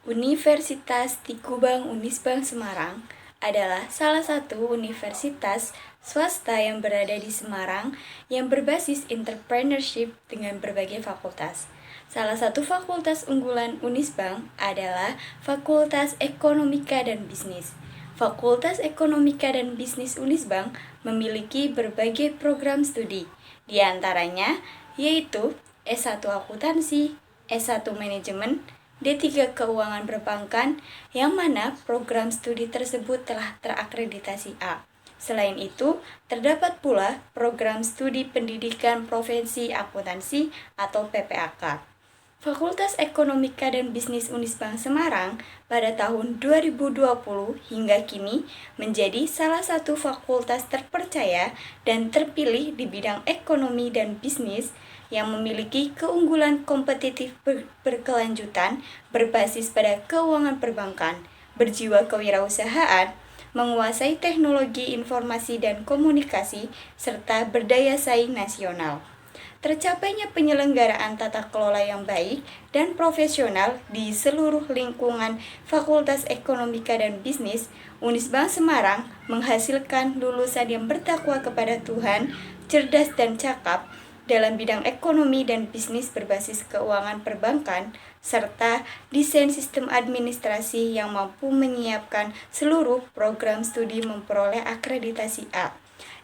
Universitas Tikubang Unisbank Semarang adalah salah satu universitas swasta yang berada di Semarang yang berbasis entrepreneurship dengan berbagai fakultas. Salah satu fakultas unggulan Unisbank adalah Fakultas Ekonomika dan Bisnis. Fakultas Ekonomika dan Bisnis Unisbank memiliki berbagai program studi, di antaranya yaitu S1 Akuntansi, S1 Manajemen, D3 Keuangan Perbankan, yang mana program studi tersebut telah terakreditasi A. Selain itu, terdapat pula program studi pendidikan profesi akuntansi atau PPAK. Fakultas Ekonomika dan Bisnis Unisbank Semarang pada tahun 2020 hingga kini menjadi salah satu fakultas terpercaya dan terpilih di bidang ekonomi dan bisnis yang memiliki keunggulan kompetitif berkelanjutan berbasis pada keuangan perbankan, berjiwa kewirausahaan, menguasai teknologi informasi dan komunikasi, serta berdaya saing nasional. Tercapainya penyelenggaraan tata kelola yang baik dan profesional di seluruh lingkungan Fakultas Ekonomika dan Bisnis, Unisbank Semarang menghasilkan lulusan yang bertakwa kepada Tuhan, cerdas dan cakap dalam bidang ekonomi dan bisnis berbasis keuangan perbankan, serta desain sistem administrasi yang mampu menyiapkan seluruh program studi memperoleh akreditasi A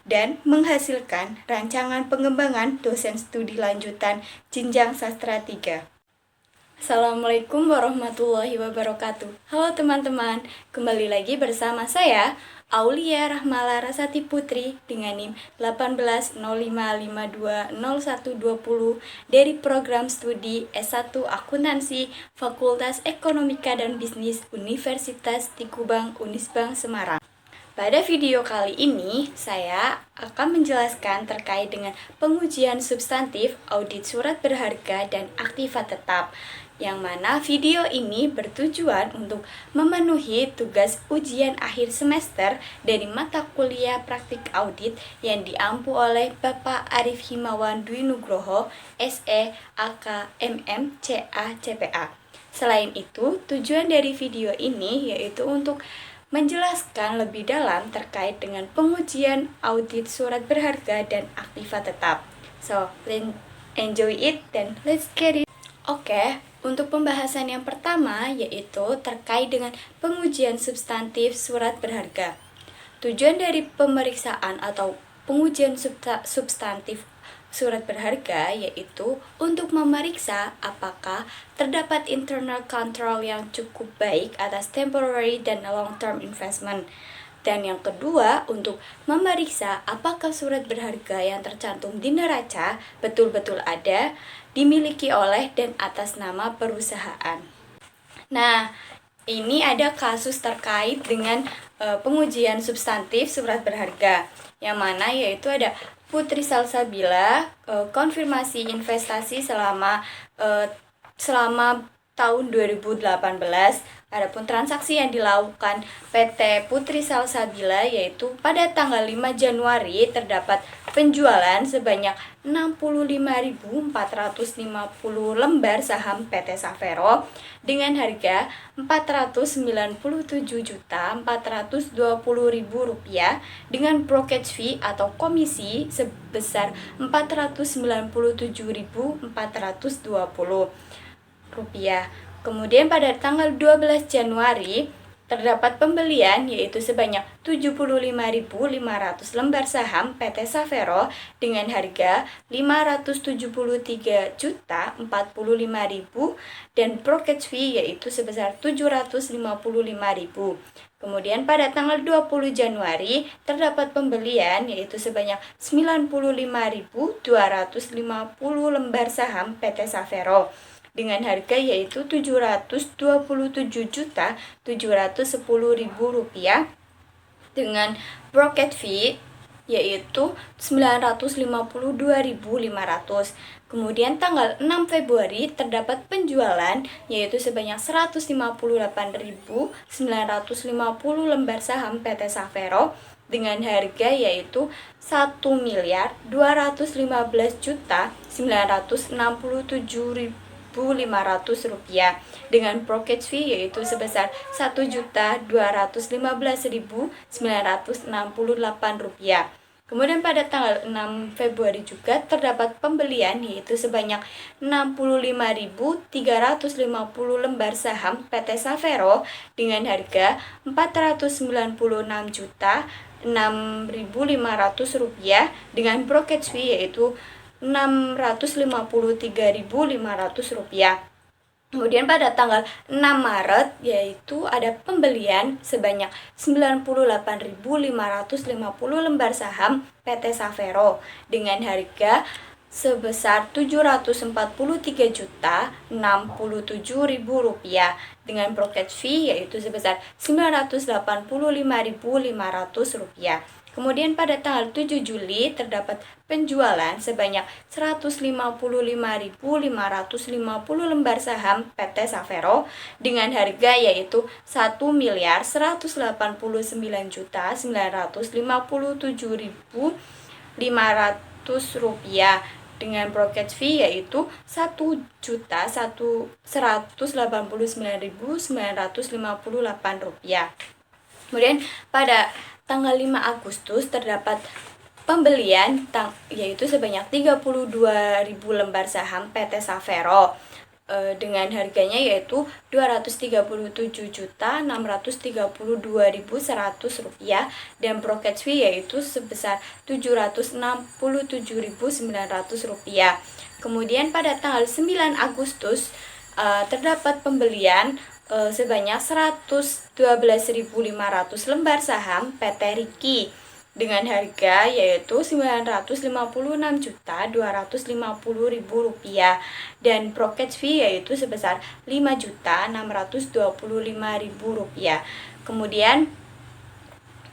dan menghasilkan rancangan pengembangan dosen studi lanjutan jenjang sastra 3. Assalamualaikum warahmatullahi wabarakatuh. Halo teman-teman, kembali lagi bersama saya Aulia Rahmala Rasati Putri dengan NIM 1805520120 dari program studi S1 Akuntansi Fakultas Ekonomika dan Bisnis Universitas Tikubang Unisbank Semarang. Pada video kali ini, saya akan menjelaskan terkait dengan pengujian substantif, audit surat berharga, dan aktiva tetap, yang mana video ini bertujuan untuk memenuhi tugas ujian akhir semester dari mata kuliah praktik audit yang diampu oleh Bapak Arif Himawan Dwi Nugroho, SE, AK, MM, CA, CPA. Selain itu, tujuan dari video ini yaitu untuk menjelaskan lebih dalam terkait dengan pengujian audit surat berharga dan aktiva tetap. So, enjoy it dan let's get it. Oke, untuk pembahasan yang pertama yaitu terkait dengan pengujian substantif surat berharga. Tujuan dari pemeriksaan atau pengujian substantif surat berharga yaitu untuk memeriksa apakah terdapat internal control yang cukup baik atas temporary dan long-term investment. Dan yang kedua, untuk memeriksa apakah surat berharga yang tercantum di neraca betul-betul ada, dimiliki oleh dan atas nama perusahaan. Nah, ini ada kasus terkait dengan pengujian substantif surat berharga, yang mana yaitu ada Putri Salsabila, konfirmasi investasi selama tahun 2018. Adapun transaksi yang dilakukan PT Putri Salsabila yaitu pada tanggal 5 Januari terdapat penjualan sebanyak 65.450 lembar saham PT Savero dengan harga Rp497.420.000 dengan brokerage fee atau komisi sebesar Rp497.420. Kemudian pada tanggal 12 Januari terdapat pembelian yaitu sebanyak 75.500 lembar saham PT Savero dengan harga Rp573.045.000 dan brokerage fee yaitu sebesar Rp755.000. Kemudian pada tanggal 20 Januari terdapat pembelian yaitu sebanyak 95.250 lembar saham PT Savero dengan harga yaitu Rp727.710.000 dengan brokerage fee yaitu Rp952.500. Kemudian tanggal 6 Februari terdapat penjualan yaitu sebanyak 158.950 lembar saham PT Savero dengan harga yaitu Rp1.215.967.000 rupiah dengan brokerage fee yaitu sebesar Rp1.215.968. Kemudian pada tanggal 6 Februari juga terdapat pembelian yaitu sebanyak 65.350 lembar saham PT Savero dengan harga Rp496.6.500 dengan brokerage fee yaitu Rp653.500. Kemudian pada tanggal 6 Maret yaitu ada pembelian sebanyak 98.550 lembar saham PT Savero dengan harga sebesar Rp743.067.000 dengan brokerage fee yaitu sebesar Rp985.500. Kemudian pada tanggal 7 Juli terdapat penjualan sebanyak 155.550 lembar saham PT Savero dengan harga yaitu Rp1.459.957.500 dengan brokerage fee yaitu Rp1.189.958. Kemudian pada tanggal 5 Agustus terdapat pembelian yaitu sebanyak 32.000 lembar saham PT Savero dengan harganya yaitu Rp237.632.100 dan brokerage fee yaitu sebesar Rp767.900. Kemudian pada tanggal 9 Agustus terdapat pembelian sebanyak 112.500 lembar saham PT Riki dengan harga yaitu Rp956.250.000 dan brokerage fee yaitu sebesar Rp5.625.000. Kemudian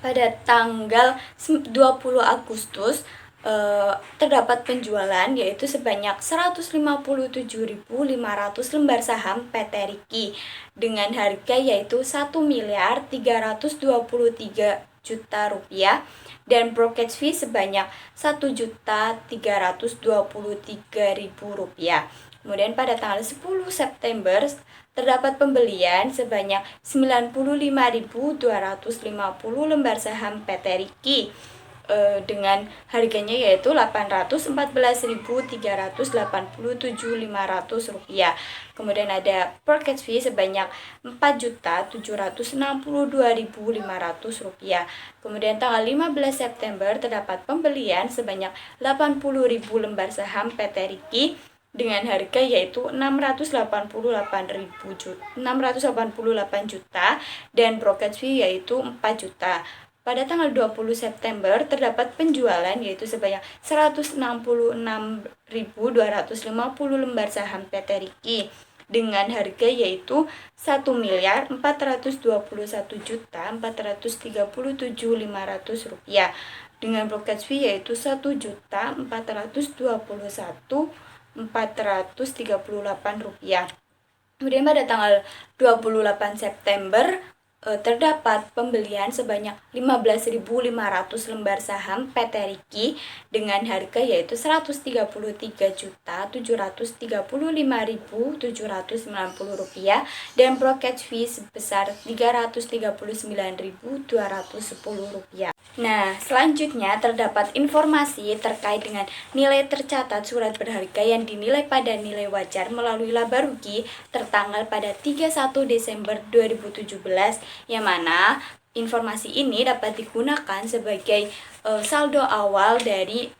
pada tanggal 20 Agustus terdapat penjualan yaitu sebanyak 157.500 lembar saham PT Riki dengan harga yaitu Rp1.323.000.000 dan brokerage fee sebanyak Rp1.323.000. Kemudian pada tanggal 10 September terdapat pembelian sebanyak 95.250 lembar saham PT Riki dengan harganya yaitu Rp814.387.500. Kemudian ada brokerage fee sebanyak Rp4.762.500. Kemudian tanggal 15 September terdapat pembelian sebanyak 80.000 lembar saham PT Riki dengan harga yaitu Rp688 juta dan brokerage fee yaitu Rp4 juta. Pada tanggal 20 September terdapat penjualan yaitu sebanyak 166.250 lembar saham PT Riki dengan harga yaitu Rp1.421.437.500 dengan brokerage fee yaitu Rp1.421.438. Kemudian pada tanggal 28 September terdapat pembelian sebanyak 15.500 lembar saham PT Riki dengan harga yaitu Rp133.735.790 dan brokerage fee sebesar Rp339.210. Nah, selanjutnya terdapat informasi terkait dengan nilai tercatat surat berharga yang dinilai pada nilai wajar melalui laba rugi tertanggal pada 31 Desember 2017 yang mana informasi ini dapat digunakan sebagai saldo awal dari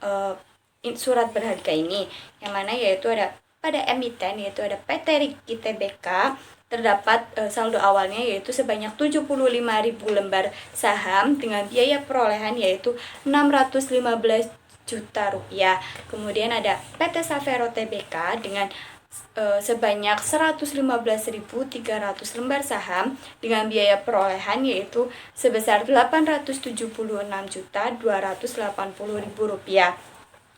surat berharga ini yang mana yaitu ada pada emiten yaitu ada PT Riki Tbk terdapat saldo awalnya yaitu sebanyak 75.000 lembar saham dengan biaya perolehan yaitu Rp615 juta. Kemudian ada PT Savero Tbk dengan sebanyak 115.300 lembar saham dengan biaya perolehan yaitu sebesar Rp876.280.000.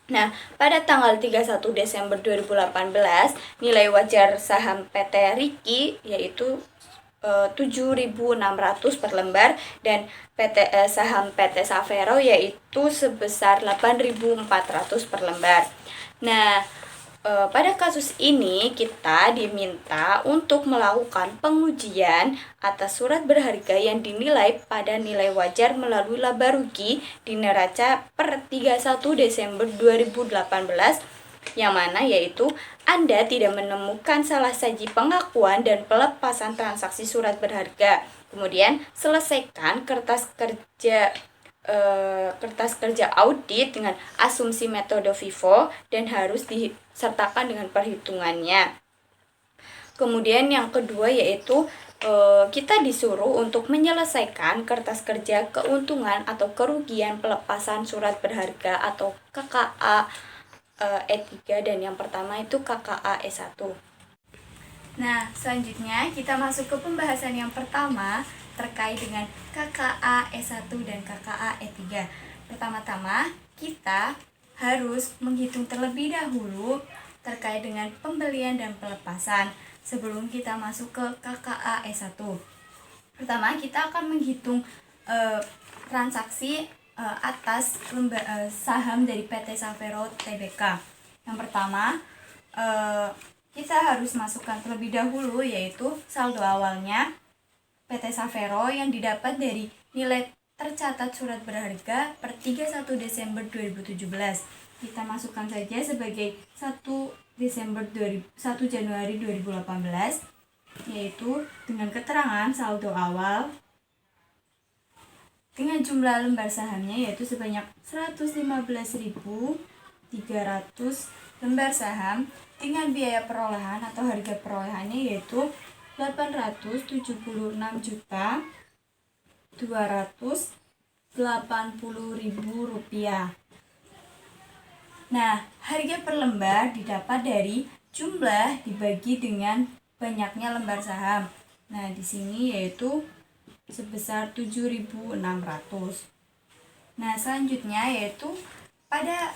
Nah, pada tanggal 31 Desember 2018, nilai wajar saham PT Riki yaitu 7.600 per lembar dan saham PT Savero yaitu sebesar 8.400 per lembar. Nah, pada kasus ini kita diminta untuk melakukan pengujian atas surat berharga yang dinilai pada nilai wajar melalui laba rugi di neraca per 31 Desember 2018, yang mana yaitu Anda tidak menemukan salah saji pengakuan dan pelepasan transaksi surat berharga. Kemudian selesaikan kertas kerja audit dengan asumsi metode FIFO dan harus disertakan dengan perhitungannya. Kemudian yang kedua yaitu kita disuruh untuk menyelesaikan kertas kerja keuntungan atau kerugian pelepasan surat berharga atau KKA E3, dan yang pertama itu KKA E1. Nah, selanjutnya kita masuk ke pembahasan yang pertama terkait dengan KKA E1 dan KKA E3. Pertama-tama, kita harus menghitung terlebih dahulu terkait dengan pembelian dan pelepasan sebelum kita masuk ke KKA E1. Pertama, kita akan menghitung transaksi atas saham dari PT Savero Tbk. Yang pertama, kita harus masukkan terlebih dahulu yaitu saldo awalnya PT Savero yang didapat dari nilai tercatat surat berharga per 31 Desember 2017. Kita masukkan saja sebagai 1 Januari 2018, yaitu dengan keterangan saldo awal dengan jumlah lembar sahamnya yaitu sebanyak 115.300 lembar saham dengan biaya perolehan atau harga perolehannya yaitu Rp876.280.000. Nah, harga per lembar didapat dari jumlah dibagi dengan banyaknya lembar saham. Nah, di sini yaitu sebesar 7.600. Nah, selanjutnya yaitu pada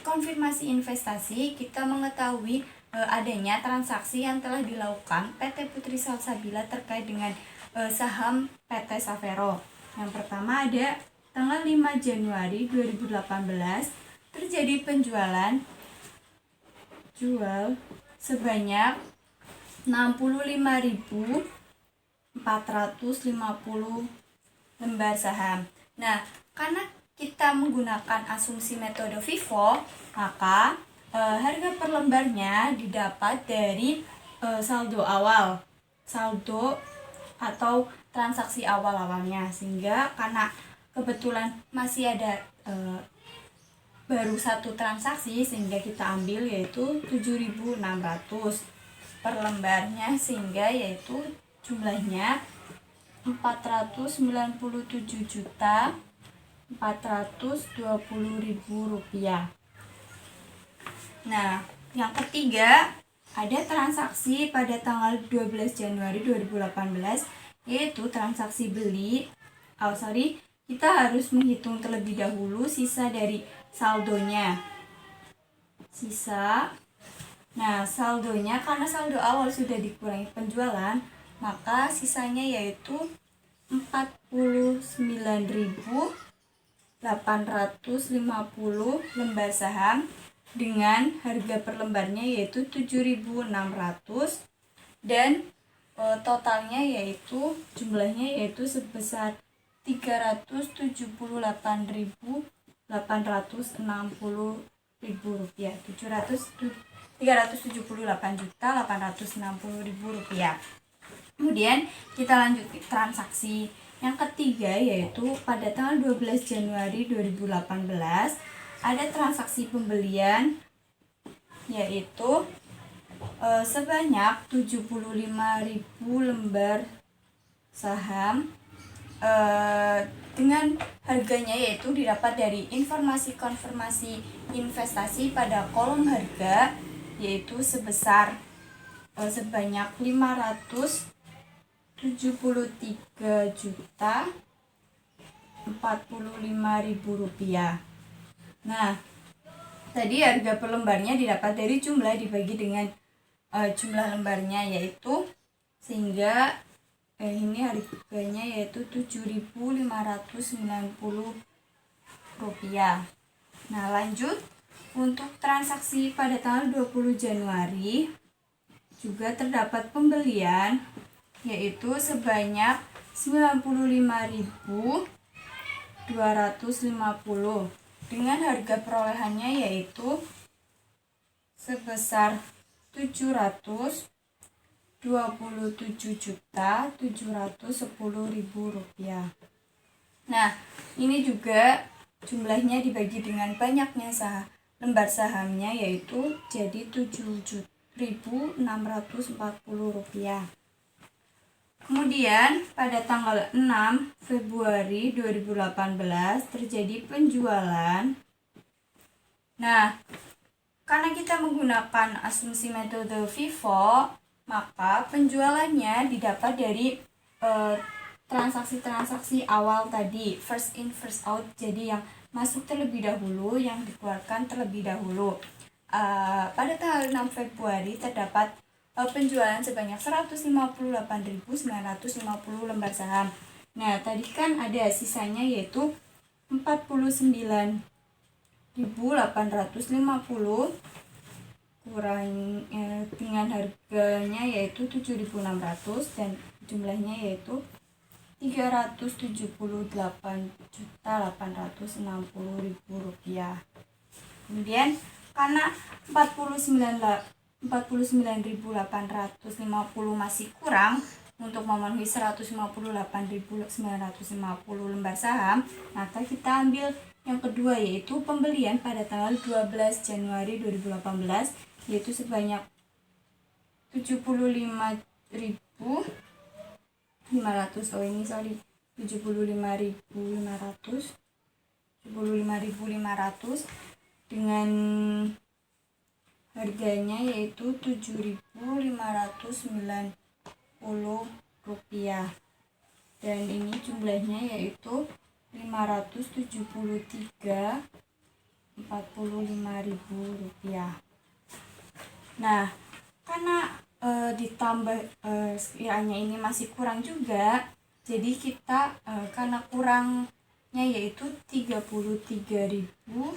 konfirmasi investasi kita mengetahui adanya transaksi yang telah dilakukan PT Putri Salsabila terkait dengan saham PT Savero. Yang pertama ada tanggal 5 Januari 2018 terjadi penjual sebanyak 65.450 lembar saham. Nah, karena kita menggunakan asumsi metode FIFO, maka harga per lembarnya didapat dari saldo awal, saldo atau transaksi awalnya, sehingga karena kebetulan masih ada baru satu transaksi sehingga kita ambil yaitu 7.600 per lembarnya, sehingga yaitu jumlahnya 497.420.000 rupiah. Nah, yang ketiga ada transaksi pada tanggal 12 Januari 2018 yaitu transaksi beli. Kita harus menghitung terlebih dahulu sisa dari saldonya. Nah, saldonya karena saldo awal sudah dikurangi penjualan, maka sisanya yaitu 49.850 lembar saham dengan harga per lembarnya yaitu 7.600 dan totalnya yaitu jumlahnya yaitu sebesar 378.860.000 rupiah, 378.860.000 rupiah. Kemudian kita lanjut ke transaksi yang ketiga yaitu pada tanggal 12 Januari 2018 ada transaksi pembelian yaitu sebanyak 75.000 lembar saham dengan harganya yaitu didapat dari informasi konfirmasi investasi pada kolom harga yaitu sebesar sebanyak 573.045.000 rupiah. Nah, tadi harga per lembarnya didapat dari jumlah dibagi dengan jumlah lembarnya yaitu, sehingga ini harganya yaitu 7.590 rupiah. Nah, lanjut Untuk transaksi pada tanggal 20 Januari juga terdapat pembelian yaitu sebanyak 95.250 dengan harga perolehannya yaitu sebesar 727.710.000 rupiah. Nah, ini juga jumlahnya dibagi dengan banyaknya lembar sahamnya yaitu jadi 7.640 rupiah. Kemudian pada tanggal 6 Februari 2018 terjadi penjualan. Nah, karena kita menggunakan asumsi metode FIFO, maka penjualannya didapat dari transaksi-transaksi awal tadi, first in first out, jadi yang masuk terlebih dahulu, yang dikeluarkan terlebih dahulu. Pada tanggal 6 Februari terdapat penjualan sebanyak 158.950 lembar saham. Nah, tadi kan ada sisanya yaitu 49.850 kurang dengan harganya yaitu 7.600 dan jumlahnya yaitu 378.860.000 rupiah. Kemudian karena 49.850 masih kurang untuk memenuhi 158.950 lembar saham, maka kita ambil yang kedua yaitu pembelian pada tanggal 12 Januari 2018 yaitu sebanyak 75.500 dengan harganya yaitu 7.590 rupiah dan ini jumlahnya yaitu 573.45.000 rupiah. Nah, karena ditambah sekiranya ini masih kurang juga, jadi kita karena kurangnya yaitu 33.600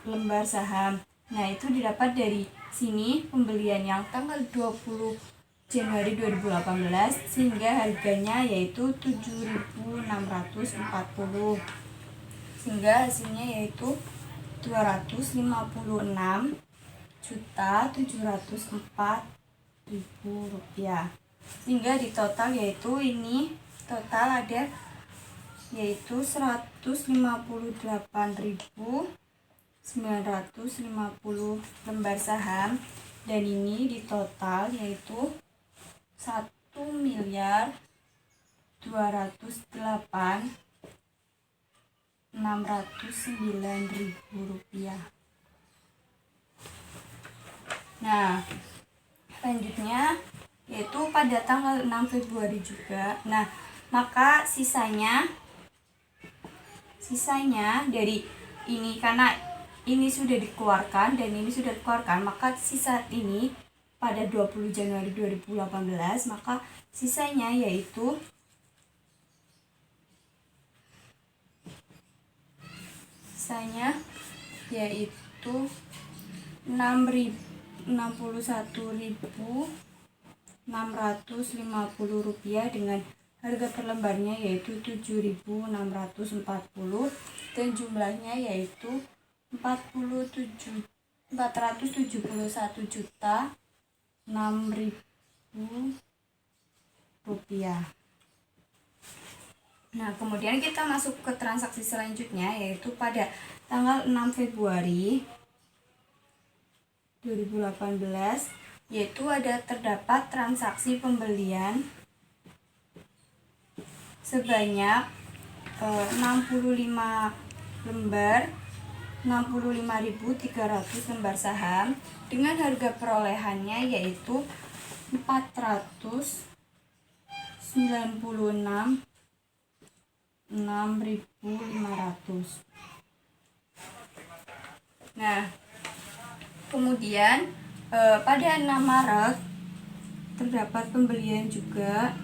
lembar saham. Nah, itu didapat dari sini pembelian yang tanggal 20 Januari 2018 sehingga harganya yaitu 7.640 sehingga hasilnya yaitu 256.704.000 rupiah sehingga di total yaitu ini total ada yaitu 158.950 lembar saham dan ini di total yaitu 1.208.609.000 rupiah. Nah, selanjutnya yaitu pada tanggal 6 Februari juga. Nah, maka sisanya dari ini karena ini sudah dikeluarkan dan ini sudah dikeluarkan, maka sisa ini pada 20 Januari 2018 maka sisanya yaitu 61.650 rupiah dengan harga per lembarnya yaitu 7.640 dan jumlahnya yaitu 471.006.000 rupiah. Nah, kemudian kita masuk ke transaksi selanjutnya yaitu pada tanggal 6 Februari 2018 yaitu ada terdapat transaksi pembelian sebanyak 65.300 lembar saham dengan harga perolehannya yaitu 496.600. Nah, kemudian pada 6 Maret terdapat pembelian juga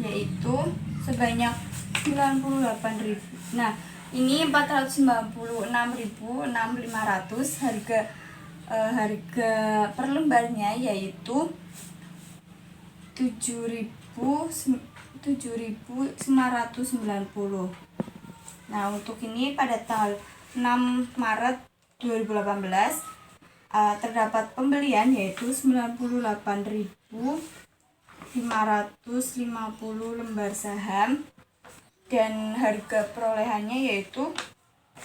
yaitu sebanyak 496.000. Nah, ini 496.600 harga per lembarnya yaitu 7.990. Nah, untuk ini pada tanggal 6 Maret 2018 terdapat pembelian yaitu 98.550 lembar saham dan harga perolehannya yaitu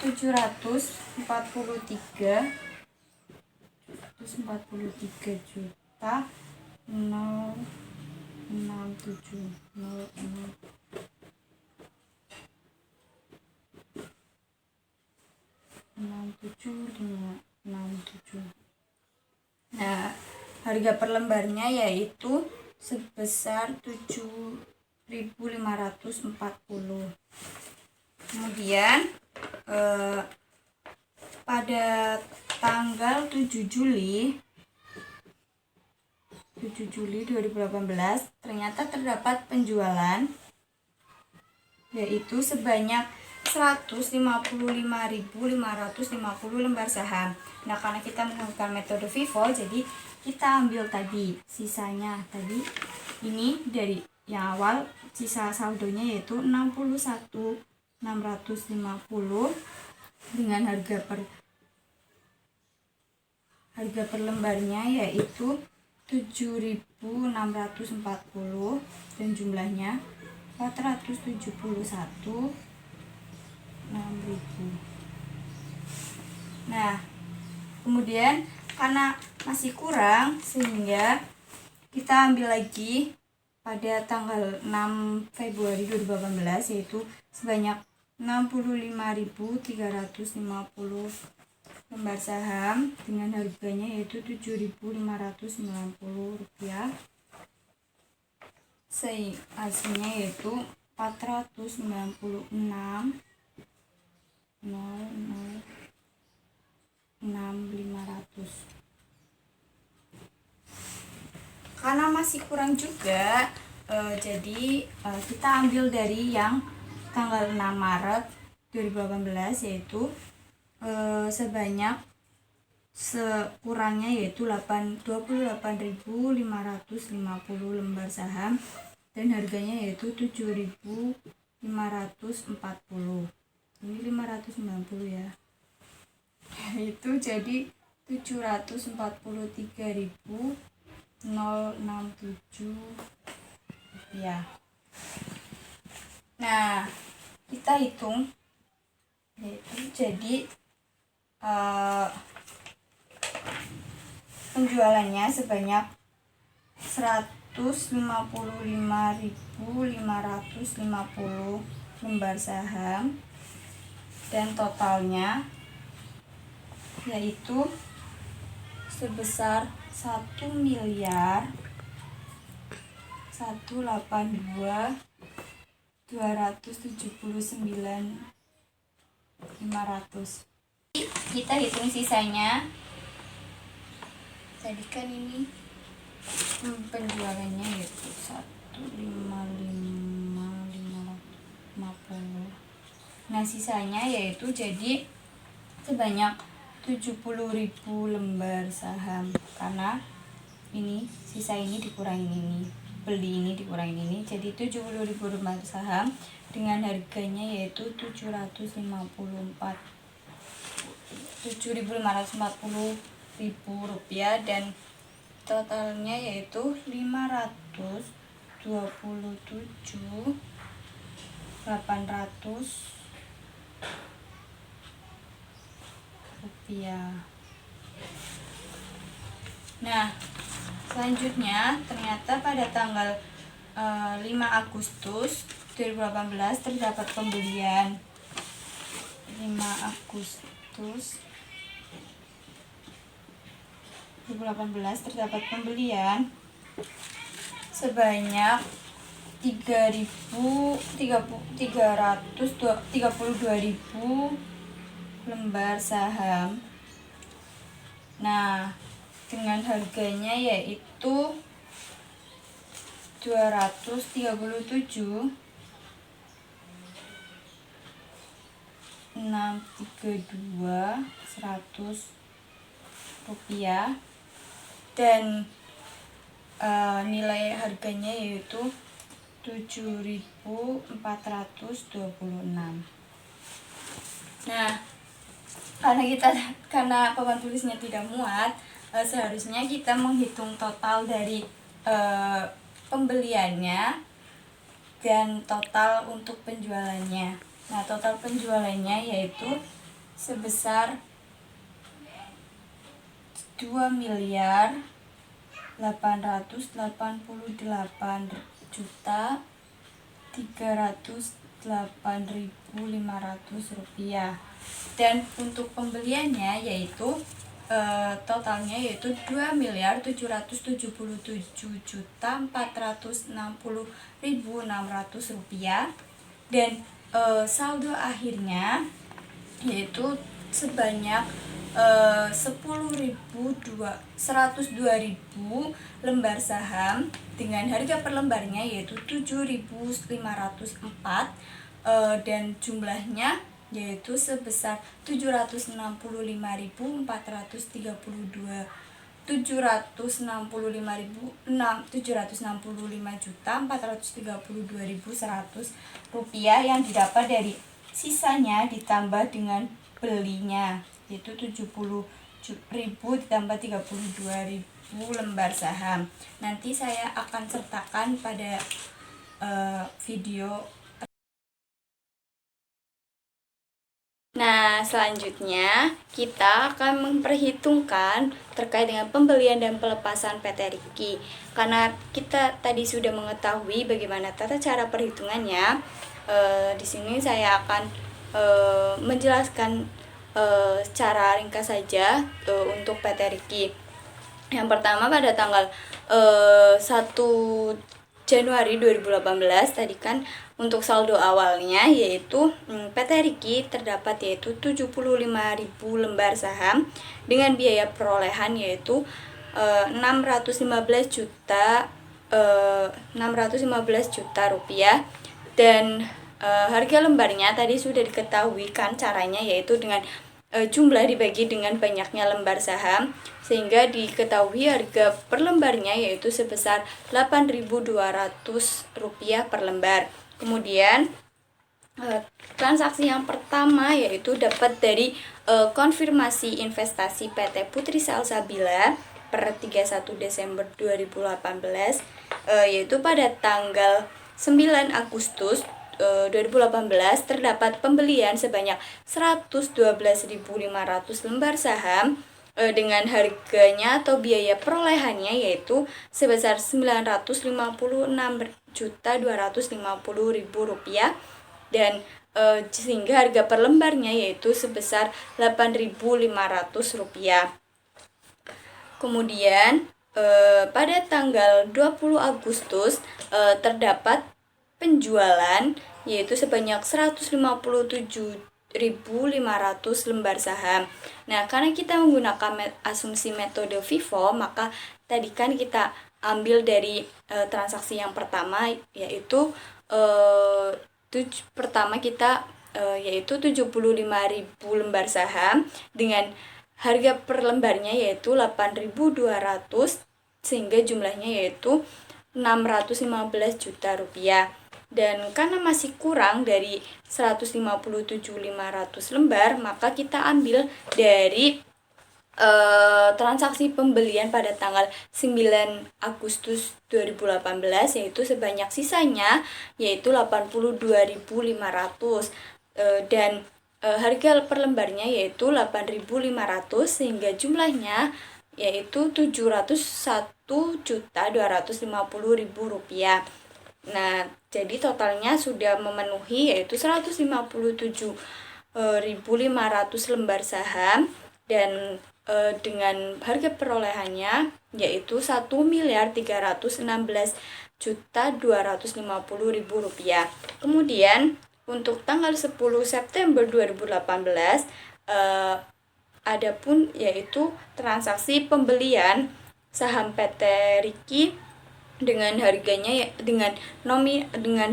767,067. Nah, harga per lembarnya yaitu sebesar 7.540. Kemudian pada tanggal 7 Juli 2018 ternyata terdapat penjualan yaitu sebanyak 155.550 lembar saham. Nah, karena kita menggunakan metode FIFO, jadi kita ambil tadi sisanya tadi ini dari yang awal, sisa saldonya yaitu 61.650 dengan harga per lembarnya yaitu 7.640 dan jumlahnya 471.600. Nah, kemudian karena masih kurang sehingga kita ambil lagi pada tanggal 6 Februari 2018 yaitu sebanyak 65.350 lembar saham dengan harganya yaitu 7.590 rupiah. Hasilnya yaitu 496.006.500. Karena masih kurang juga, jadi kita ambil dari yang tanggal 6 Maret 2018 yaitu sebanyak sekurangnya yaitu 28.550 lembar saham dan harganya yaitu 7.540. Ini 590 ya. Itu jadi 743.067 rupiah. Nah, kita hitung yaitu jadi penjualannya sebanyak 155.550 lembar saham dan totalnya yaitu sebesar 1.279.500. Kita hitung sisanya. Tadi kan ini penjualannya yaitu 155.550. Nah, sisanya yaitu jadi sebanyak 70.000 lembar saham karena ini sisa ini dikurangin ini, beli ini dikurangin ini, jadi 70.000 lembar saham dengan harganya yaitu 7.540 rupiah dan totalnya yaitu 527.800 rupiah. Nah, selanjutnya ternyata pada tanggal 5 Agustus 2018 terdapat pembelian 5 Agustus 2018 terdapat pembelian sebanyak 332.000 lembar saham. Nah, dengan harganya yaitu 237 rupiah, dan nilai harganya yaitu 7.426. Nah, karena papan tulisnya tidak muat, seharusnya kita menghitung total dari pembeliannya dan total untuk penjualannya. Nah, total penjualannya yaitu sebesar 2.888.308.500 rupiah, dan untuk pembeliannya yaitu totalnya yaitu 2.777.460.600 rupiah, dan saldo akhirnya yaitu sebanyak 102.000 lembar saham dengan harga per lembarnya yaitu 7.504, dan jumlahnya yaitu sebesar 765.432.100 rupiah yang didapat dari sisanya ditambah dengan belinya, yaitu 70.000 ditambah 32.000 lembar saham. Nanti saya akan sertakan pada video. Nah, selanjutnya kita akan memperhitungkan terkait dengan pembelian dan pelepasan PT Riki. Karena kita tadi sudah mengetahui bagaimana tata cara perhitungannya, di sini saya akan menjelaskan secara ringkas saja untuk PT Riki. Yang pertama, pada tanggal 1 Januari 2018 tadi kan untuk saldo awalnya yaitu PT Riki terdapat yaitu 75.000 lembar saham dengan biaya perolehan yaitu 615 juta rupiah, dan harga lembarnya tadi sudah diketahui kan caranya, yaitu dengan jumlah dibagi dengan banyaknya lembar saham, sehingga diketahui harga per lembarnya yaitu sebesar 8.200 rupiah per lembar. Kemudian transaksi yang pertama yaitu dapat dari konfirmasi investasi PT Putri Salsabila per 31 Desember 2018, yaitu pada tanggal 9 Agustus 2018 terdapat pembelian sebanyak 112.500 lembar saham dengan harganya atau biaya perolehannya yaitu sebesar 956.250.000 rupiah, dan sehingga harga per lembarnya yaitu sebesar 8.500 rupiah. Kemudian pada tanggal 20 Agustus terdapat penjualan yaitu sebanyak 157.500 lembar saham. Nah, karena kita menggunakan asumsi metode FIFO, maka tadi kan kita ambil dari transaksi yang pertama yaitu pertama kita yaitu 75.000 lembar saham dengan harga per lembarnya yaitu 8.200, sehingga jumlahnya yaitu 615 juta rupiah. Dan karena masih kurang dari 157.500 lembar, maka kita ambil dari transaksi pembelian pada tanggal 9 Agustus 2018 yaitu sebanyak sisanya yaitu 82.500, dan harga per lembarnya yaitu 8.500, sehingga jumlahnya yaitu 701.250.000 rupiah. Nah, jadi totalnya sudah memenuhi yaitu 157.500 lembar saham, dan dengan harga perolehannya yaitu 1.316.250.000 rupiah. Kemudian untuk tanggal 10 September 2018 adapun yaitu transaksi pembelian saham PT Riki dengan harganya dengan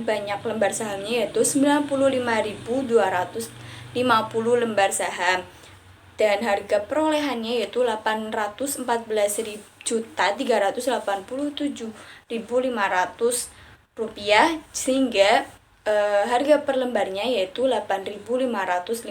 banyak lembar sahamnya yaitu 95.200 lembar saham. Dan harga perolehannya yaitu 814.387.500 rupiah, sehingga harga per lembarnya yaitu 8.550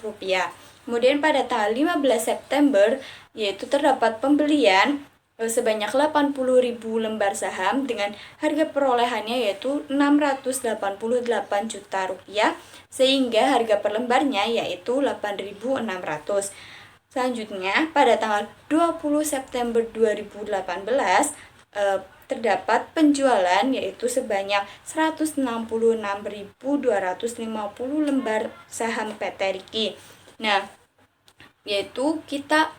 rupiah. Kemudian pada tanggal 15 September yaitu terdapat pembelian sebanyak 80.000 lembar saham dengan harga perolehannya yaitu 688 juta rupiah, sehingga harga per lembarnya yaitu 8.600. Selanjutnya pada tanggal 20 September 2018 terdapat penjualan yaitu sebanyak 166.250 lembar saham PT Riki. Nah, yaitu kita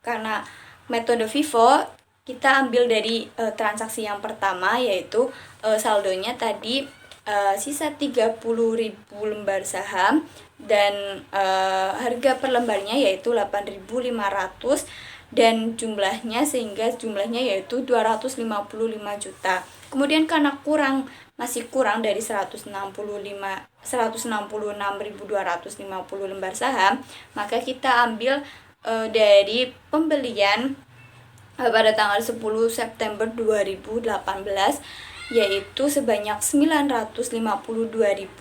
karena metode FIFO kita ambil dari transaksi yang pertama, yaitu saldonya tadi sisa 30.000 lembar saham dan harga per lembarnya yaitu 8.500 dan jumlahnya yaitu 255 juta. Kemudian karena masih kurang dari 166.250 lembar saham, maka kita ambil dari pembelian pada tanggal 10 September 2018 yaitu sebanyak 952.250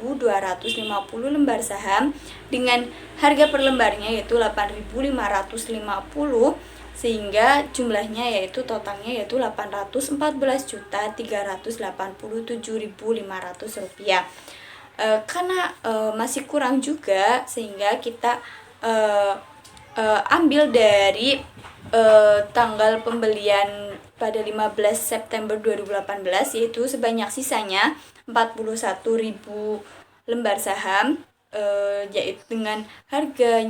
lembar saham dengan harga per lembarnya yaitu 8.550, sehingga jumlahnya yaitu totalnya yaitu 814.387.500 rupiah. Karena masih kurang juga, sehingga kita ambil dari tanggal pembelian pada 15 September 2018 yaitu sebanyak sisanya 41.000 lembar saham, yaitu dengan harga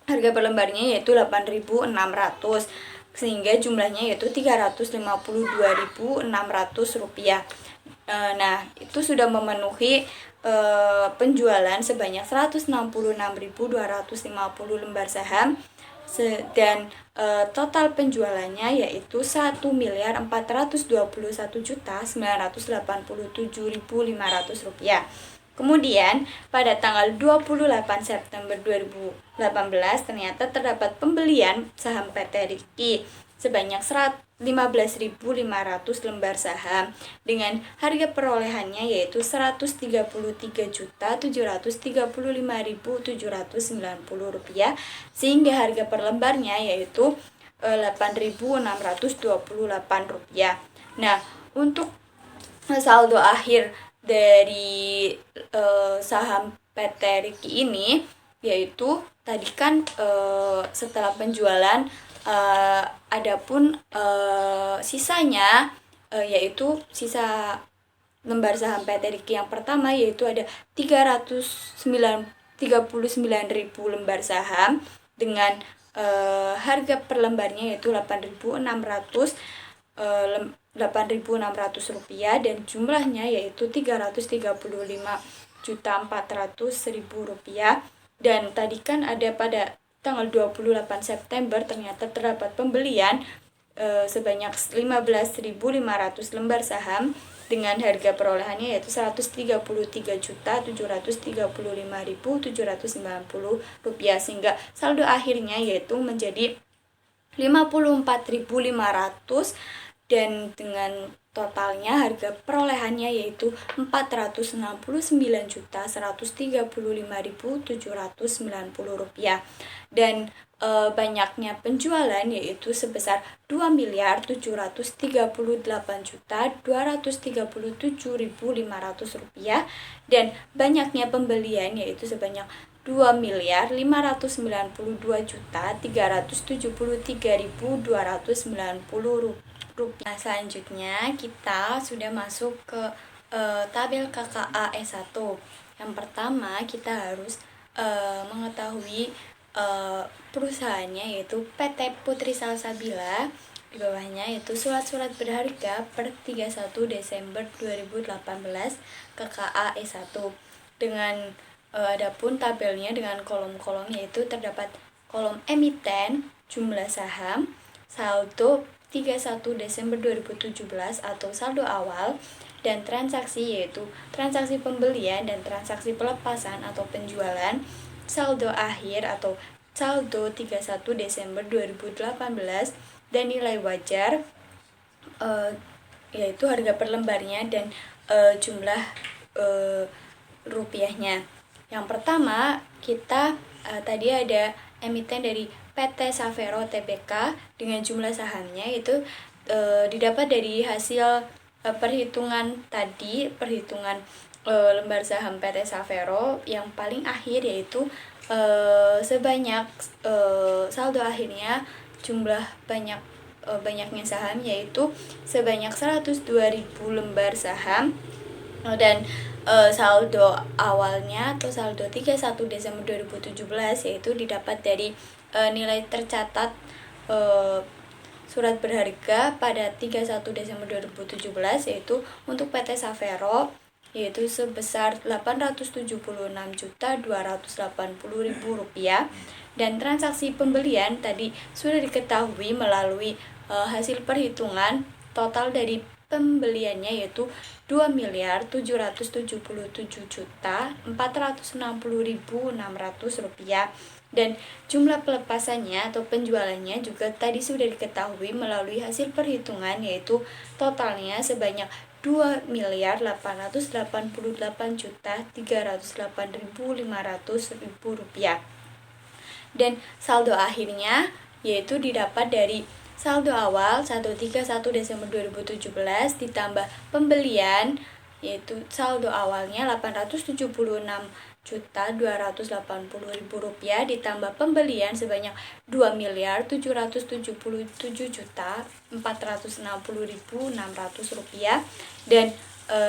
per lembarnya yaitu 8.600, sehingga jumlahnya yaitu 352.600 rupiah. Nah, itu sudah memenuhi penjualan sebanyak 166.250 lembar saham dan total penjualannya yaitu 1.421.987.500 rupiah. Kemudian pada tanggal 28 September 2018 ternyata terdapat pembelian saham PT Riki sebanyak 15.500 lembar saham dengan harga perolehannya yaitu 133.735.790 rupiah, sehingga harga per lembarnya yaitu 8.628 rupiah. Nah, untuk saldo akhir dari saham PT Riki ini yaitu tadi kan setelah penjualan adapun sisanya yaitu sisa lembar saham PT Riki yang pertama yaitu ada 39.000 lembar saham dengan harga per lembarnya yaitu 8.600 rupiah dan jumlahnya yaitu 335.400.000 rupiah. Dan tadi kan ada pada tanggal 28 September ternyata terdapat pembelian sebanyak 15.500 lembar saham dengan harga perolehannya yaitu 133.735.790 rupiah, sehingga saldo akhirnya yaitu menjadi 54.500 dan dengan totalnya harga perolehannya yaitu 469.135.790 rupiah dan banyaknya penjualan yaitu sebesar 2.238.237.500 rupiah dan banyaknya pembelian yaitu sebanyak 2.552.373.290 rupiah. Selanjutnya kita sudah masuk ke tabel KKA S1. Yang pertama kita harus mengetahui perusahaannya yaitu PT Putri Salsabila. Di bawahnya yaitu surat-surat berharga per 31 Desember 2018 KKA S1. Dengan adapun tabelnya dengan kolom-kolom yaitu terdapat kolom emiten, jumlah saham, saldo 31 Desember 2017 atau saldo awal, dan transaksi, yaitu transaksi pembelian dan transaksi pelepasan atau penjualan, saldo akhir atau saldo 31 Desember 2018, dan nilai wajar yaitu harga per lembarnya dan jumlah rupiahnya. Yang pertama, kita tadi ada emiten dari PT Savero Tbk dengan jumlah sahamnya itu didapat dari hasil perhitungan lembar saham PT Savero yang paling akhir, yaitu sebanyak saldo akhirnya banyaknya saham yaitu sebanyak 102.000 lembar saham, dan saldo awalnya atau saldo 31 Desember 2017 yaitu didapat dari nilai tercatat surat berharga pada 31 Desember 2017 yaitu untuk PT Savero yaitu sebesar Rp876.280.000, dan transaksi pembelian tadi sudah diketahui melalui hasil perhitungan total dari pembeliannya yaitu Rp2.077.460.600, dan jumlah pelepasannya atau penjualannya juga tadi sudah diketahui melalui hasil perhitungan yaitu totalnya sebanyak Rp2.888.308.500, dan saldo akhirnya yaitu didapat dari saldo awal 31 Desember 2017 ditambah pembelian yaitu saldo awalnya Rp876.280.000 ditambah pembelian sebanyak Rp2.777.460.600, dan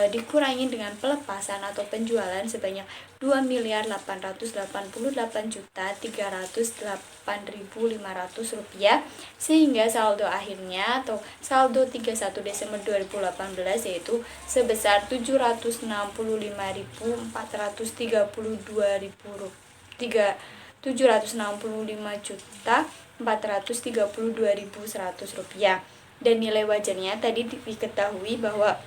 dikurangi dengan pelepasan atau penjualan sebanyak Rp2.888.308.500, sehingga saldo akhirnya atau saldo 31 Desember 2018 yaitu sebesar Rp765.432.100, dan nilai wajarnya tadi diketahui bahwa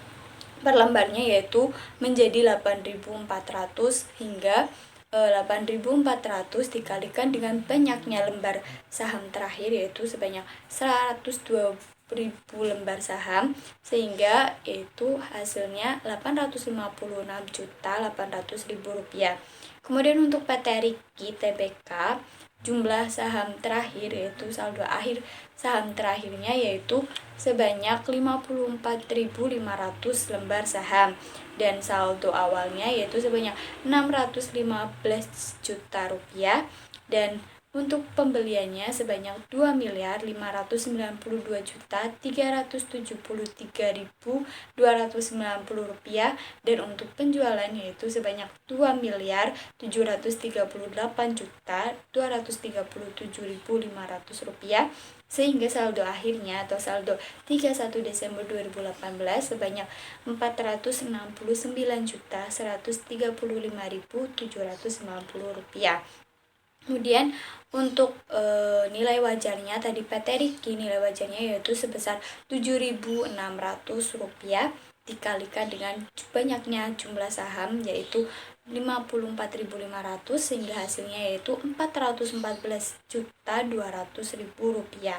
per lembarnya yaitu menjadi 8.400 hingga 8.400 dikalikan dengan banyaknya lembar saham terakhir yaitu sebanyak 102.000 lembar saham, sehingga itu hasilnya Rp856.800.000. Kemudian untuk PT Riki Tbk, jumlah saham terakhir yaitu saldo akhir saham terakhirnya yaitu sebanyak 54.500 lembar saham, dan saldo awalnya yaitu sebanyak Rp615 juta, dan untuk pembeliannya sebanyak Rp2.593.373.290, dan untuk penjualan yaitu sebanyak Rp2.738.237.500, sehingga saldo akhirnya atau saldo 31 Desember 2018 sebanyak Rp469.135.790. Kemudian untuk nilai wajarnya tadi PT Riki nilai wajarnya yaitu sebesar Rp7.600 dikalikan dengan banyaknya jumlah saham yaitu 54.500, sehingga hasilnya yaitu Rp414.200.000,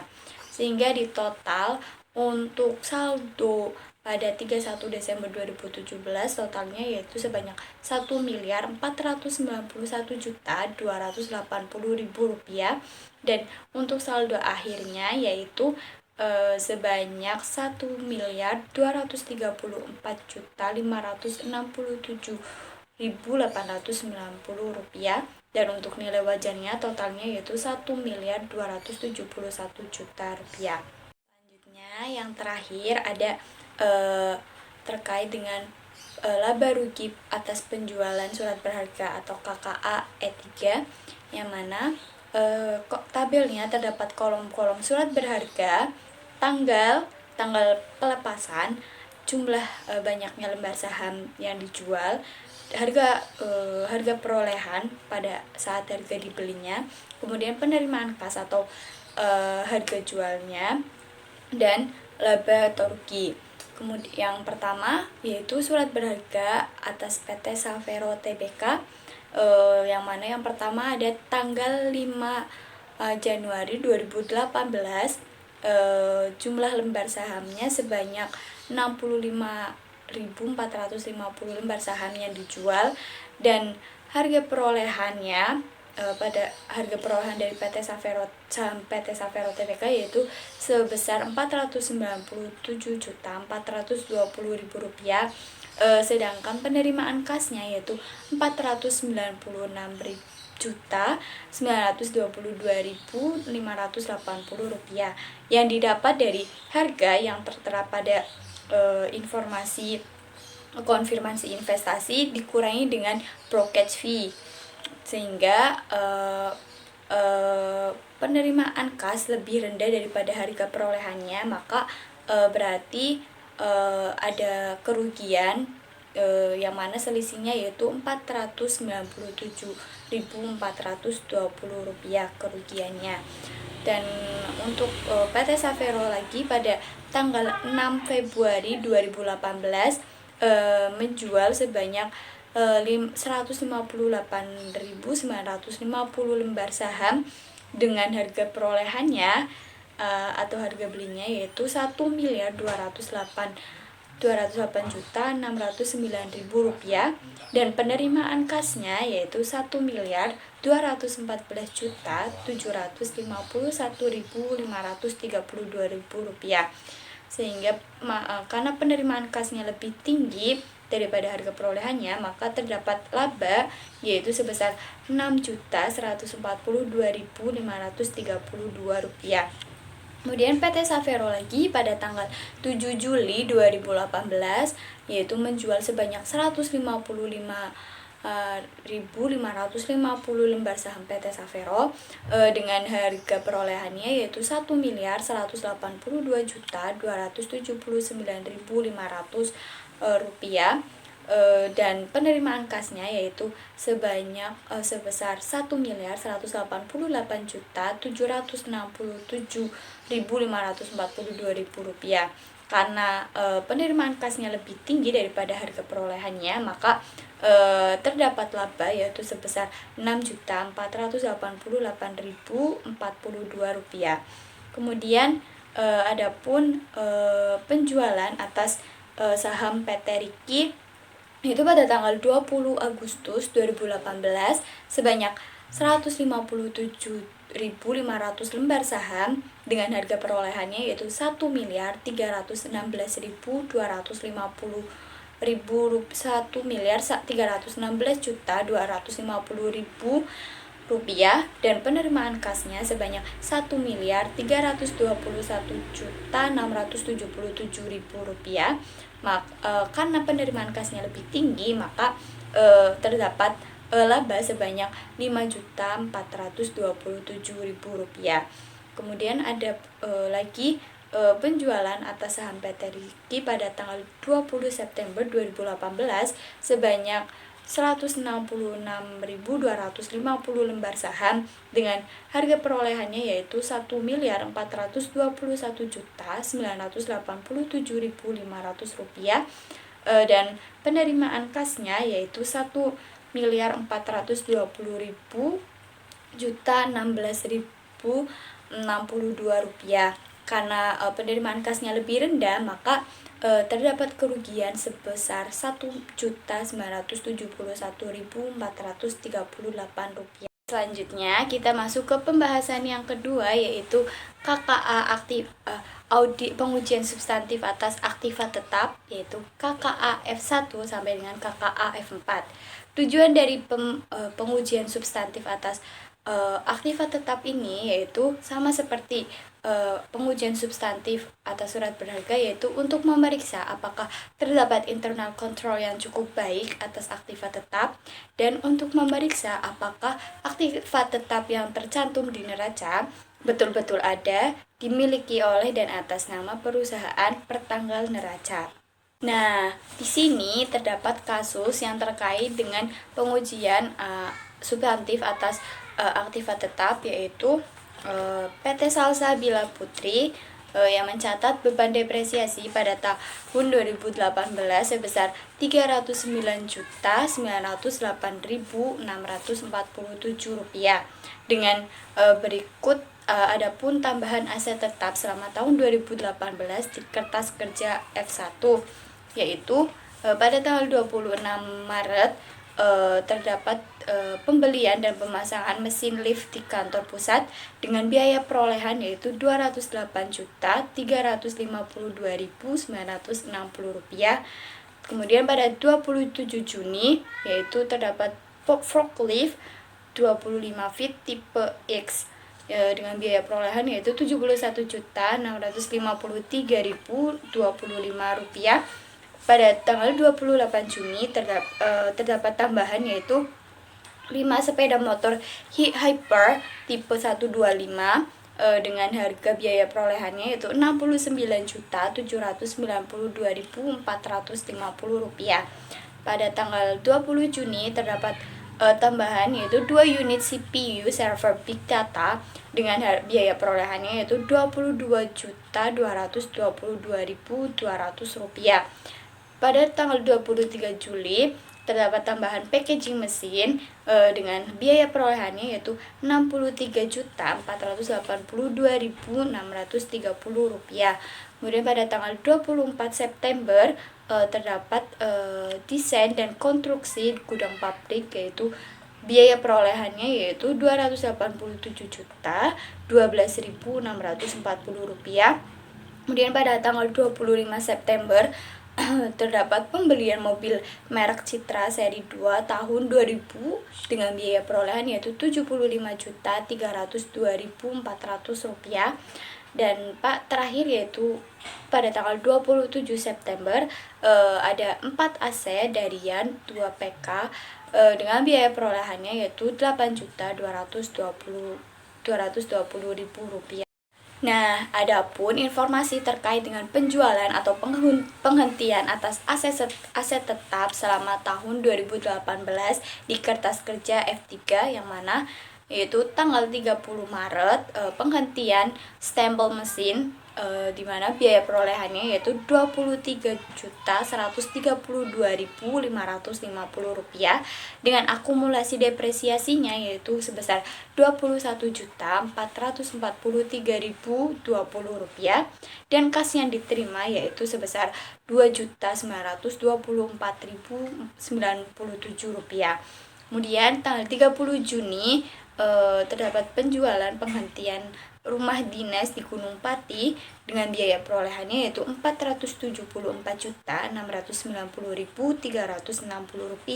sehingga di total untuk saldo pada 31 Desember 2017 totalnya yaitu sebanyak Rp1.491.280.000, dan untuk saldo akhirnya yaitu sebanyak Rp1.264.567.890, dan untuk nilai wajarnya totalnya yaitu Rp1.271.000.000. Selanjutnya yang terakhir ada terkait dengan laba rugi atas penjualan surat berharga atau KKA E3, yang mana tabelnya terdapat kolom-kolom surat berharga, tanggal pelepasan, jumlah banyaknya lembar saham yang dijual, harga perolehan pada saat harga dibelinya, kemudian penerimaan kas atau harga jualnya, dan laba atau rugi. Kemudian yang pertama yaitu surat berharga atas PT Savero Tbk, yang mana yang pertama ada tanggal 5 Januari 2018. Jumlah lembar sahamnya sebanyak 65.450 lembar saham yang dijual, dan harga perolehannya pada harga perolehan dari saham PT Savero Tbk yaitu sebesar Rp497.420.000, sedangkan penerimaan kasnya yaitu Rp496.922.580 yang didapat dari harga yang tertera pada informasi konfirmasi investasi dikurangi dengan brokerage fee, sehingga penerimaan kas lebih rendah daripada harga perolehannya, maka berarti ada kerugian yang mana selisihnya yaitu Rp497.420 kerugiannya. Dan untuk PT Savero lagi pada tanggal 6 Februari 2018 menjual sebanyak 158.950 lembar saham dengan harga perolehannya atau harga belinya yaitu Rp1.208.609.000, dan penerimaan kasnya yaitu Rp1.214.751.532.000, sehingga karena penerimaan kasnya lebih tinggi daripada harga perolehannya, maka terdapat laba yaitu sebesar Rp6.142.532. Kemudian PT Savero lagi pada tanggal 7 Juli 2018 yaitu menjual sebanyak 155.550 lembar saham PT Savero dengan harga perolehannya yaitu Rp1.182.279.500, dan penerimaan kasnya yaitu sebesar Rp1.188.767.542. Karena penerimaan kasnya lebih tinggi daripada harga perolehannya, maka terdapat laba yaitu sebesar Rp6.488.042. Kemudian adapun penjualan atas saham PT Riki itu pada tanggal 20 Agustus 2018 sebanyak 157.500 lembar saham dengan harga perolehannya yaitu Rp1.316.250.000 dan penerimaan kasnya sebanyak Rp1.321.677.000. Karena penerimaan kasnya lebih tinggi, maka terdapat laba sebanyak Rp5.427.000. Kemudian ada lagi penjualan atas saham PT Riki pada tanggal 20 September 2018 sebanyak 166.250 lembar saham dengan harga perolehannya yaitu Rp1.421.987.500, dan penerimaan kasnya yaitu Rp1.420.016.062. Karena penerimaan kasnya lebih rendah, maka terdapat kerugian sebesar Rp1.971.438. Selanjutnya kita masuk ke pembahasan yang kedua yaitu KKA audit pengujian substantif atas aktiva tetap, yaitu KKA F1 sampai dengan KKA F4. Tujuan dari pengujian substantif atas aktiva tetap ini yaitu sama seperti pengujian substantif atas surat berharga, yaitu untuk memeriksa apakah terdapat internal control yang cukup baik atas aktiva tetap, dan untuk memeriksa apakah aktiva tetap yang tercantum di neraca betul-betul ada, dimiliki oleh dan atas nama perusahaan pertanggal neraca. Nah, di sini terdapat kasus yang terkait dengan pengujian substantif atas aktiva tetap, yaitu PT Salsabila Putri yang mencatat beban depresiasi pada tahun 2018 sebesar Rp309.908.647 dengan berikut adapun tambahan aset tetap selama tahun 2018 di kertas kerja F1, yaitu pada tanggal 26 Maret terdapat pembelian dan pemasangan mesin lift di kantor pusat dengan biaya perolehan yaitu Rp208.352.960. Kemudian pada 27 Juni yaitu terdapat forklift 25 feet tipe X dengan biaya perolehan yaitu Rp71.653.025. Pada tanggal 28 Juni terdapat tambahan yaitu 5 sepeda motor Hyper tipe 125 dengan harga biaya perolehannya yaitu Rp69.792.450. Pada tanggal 20 Juni terdapat tambahan yaitu 2 unit CPU server Big Data dengan biaya perolehannya yaitu Rp22.222.200. Pada tanggal 23 Juli terdapat tambahan packaging mesin dengan biaya perolehannya yaitu Rp63.482.630. Kemudian pada tanggal 24 September terdapat desain dan konstruksi gudang pabrik yaitu biaya perolehannya yaitu Rp287.012.640. Kemudian pada tanggal 25 September terdapat pembelian mobil merek Citra seri 2 tahun 2000 dengan biaya perolehan yaitu Rp75.302.400. Dan terakhir yaitu pada tanggal 27 September ada 4 AC Darian 2 PK dengan biaya perolehannya yaitu Rp8.220.000. Nah, adapun informasi terkait dengan penjualan atau penghentian atas aset tetap selama tahun 2018 di kertas kerja F3 yang mana yaitu tanggal 30 Maret penghentian stempel mesin di mana biaya perolehannya yaitu Rp23.132.550 dengan akumulasi depresiasinya yaitu sebesar Rp24.443.020 dan kas yang diterima yaitu sebesar Rp2.924.097. Kemudian tanggal 30 Juni terdapat penjualan penghentian rumah dinas di Gunung Pati dengan biaya perolehannya yaitu Rp474.690.360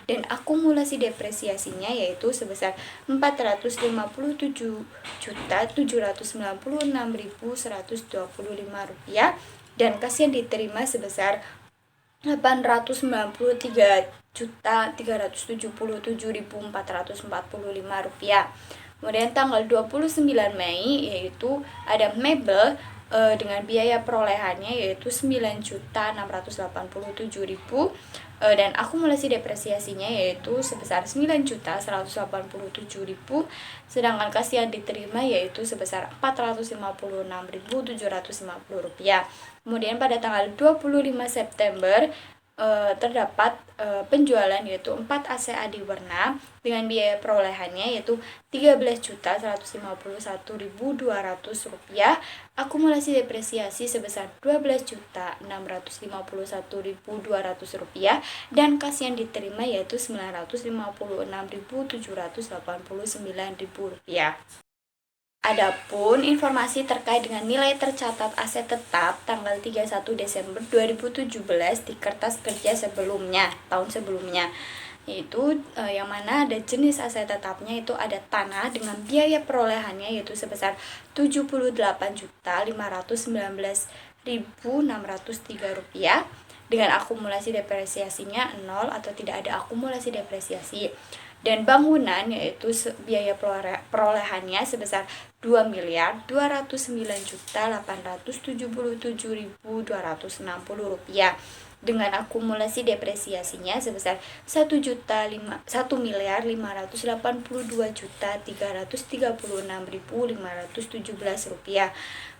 dan akumulasi depresiasinya yaitu sebesar Rp457.796.125 dan kas yang diterima sebesar Rp893.377.445. Kemudian tanggal 29 Mei yaitu ada mebel dengan biaya perolehannya yaitu Rp9.687.000 dan akumulasi depresiasinya yaitu sebesar Rp9.187.000, sedangkan kas yang diterima yaitu sebesar Rp456.750. Kemudian pada tanggal 25 September terdapat penjualan yaitu 4 AC Adi Warna dengan biaya perolehannya yaitu Rp13.151.200, akumulasi depresiasi sebesar Rp12.651.200 dan kas yang diterima yaitu Rp956.789. Adapun informasi terkait dengan nilai tercatat aset tetap tanggal 31 Desember 2017 di kertas kerja tahun sebelumnya, yaitu yang mana ada jenis aset tetapnya itu ada tanah dengan biaya perolehannya yaitu sebesar Rp78.519.603 dengan akumulasi depresiasinya 0 atau tidak ada akumulasi depresiasi. Dan bangunan yaitu biaya perolehannya sebesar Rp2.209.877.260 dengan akumulasi depresiasinya sebesar Rp1.582.336.517.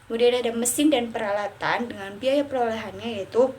Kemudian ada mesin dan peralatan dengan biaya perolehannya yaitu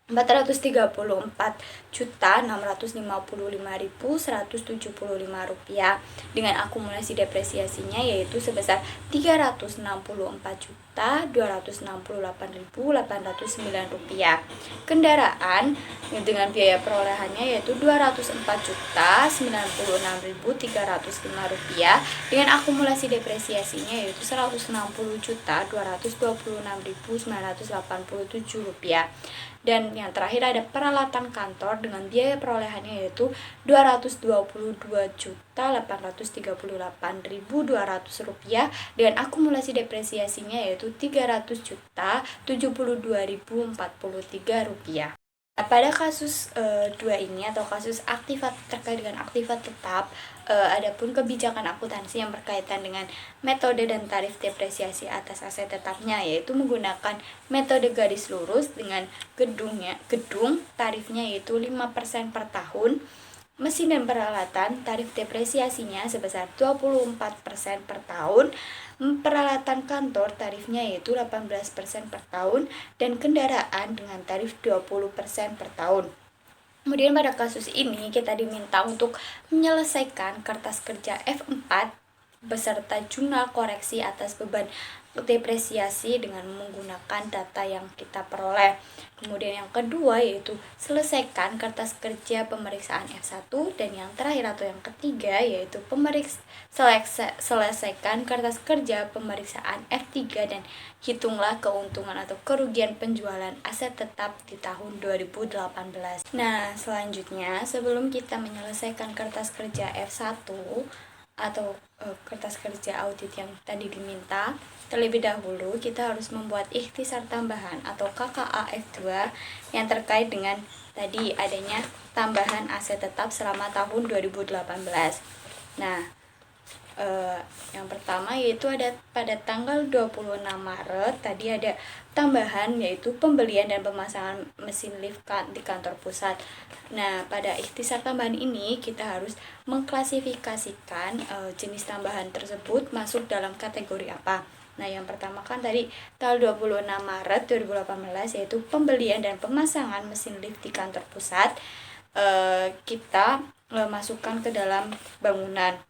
Rp434.655.175 dengan akumulasi depresiasinya yaitu sebesar Rp364.268.809. Kendaraan dengan biaya perolehannya yaitu Rp204.096.305 dengan akumulasi depresiasinya yaitu Rp160.226.987. Dan yang terakhir ada peralatan kantor dengan biaya perolehannya yaitu Rp222.838.200 dengan akumulasi depresiasinya yaitu Rp300.072.043. Nah, pada kasus 2 ini atau kasus aktifat terkait dengan aktifat tetap, adapun kebijakan akuntansi yang berkaitan dengan metode dan tarif depresiasi atas aset tetapnya yaitu menggunakan metode garis lurus dengan gedung tarifnya yaitu 5% per tahun. Mesin dan peralatan tarif depresiasinya sebesar 24% per tahun. Peralatan kantor tarifnya yaitu 18% per tahun dan kendaraan dengan tarif 20% per tahun. Kemudian pada kasus ini kita diminta untuk menyelesaikan kertas kerja F4 beserta jurnal koreksi atas beban depresiasi dengan menggunakan data yang kita peroleh. Kemudian yang kedua yaitu selesaikan kertas kerja pemeriksaan F1 dan yang terakhir atau yang ketiga yaitu selesaikan kertas kerja pemeriksaan F3 dan hitunglah keuntungan atau kerugian penjualan aset tetap di tahun 2018. Nah, selanjutnya sebelum kita menyelesaikan kertas kerja F1 atau kertas kerja audit yang tadi diminta, terlebih dahulu kita harus membuat ikhtisar tambahan atau KKA F2 yang terkait dengan tadi adanya tambahan aset tetap selama tahun 2018. Nah, yang pertama yaitu ada pada tanggal 26 Maret tadi ada tambahan yaitu pembelian dan pemasangan mesin lift di kantor pusat. Nah, pada ikhtisar tambahan ini kita harus mengklasifikasikan jenis tambahan tersebut masuk dalam kategori apa. Nah, yang pertama kan tadi tanggal 26 Maret 2018 yaitu pembelian dan pemasangan mesin lift di kantor pusat. Kita masukkan ke dalam bangunan.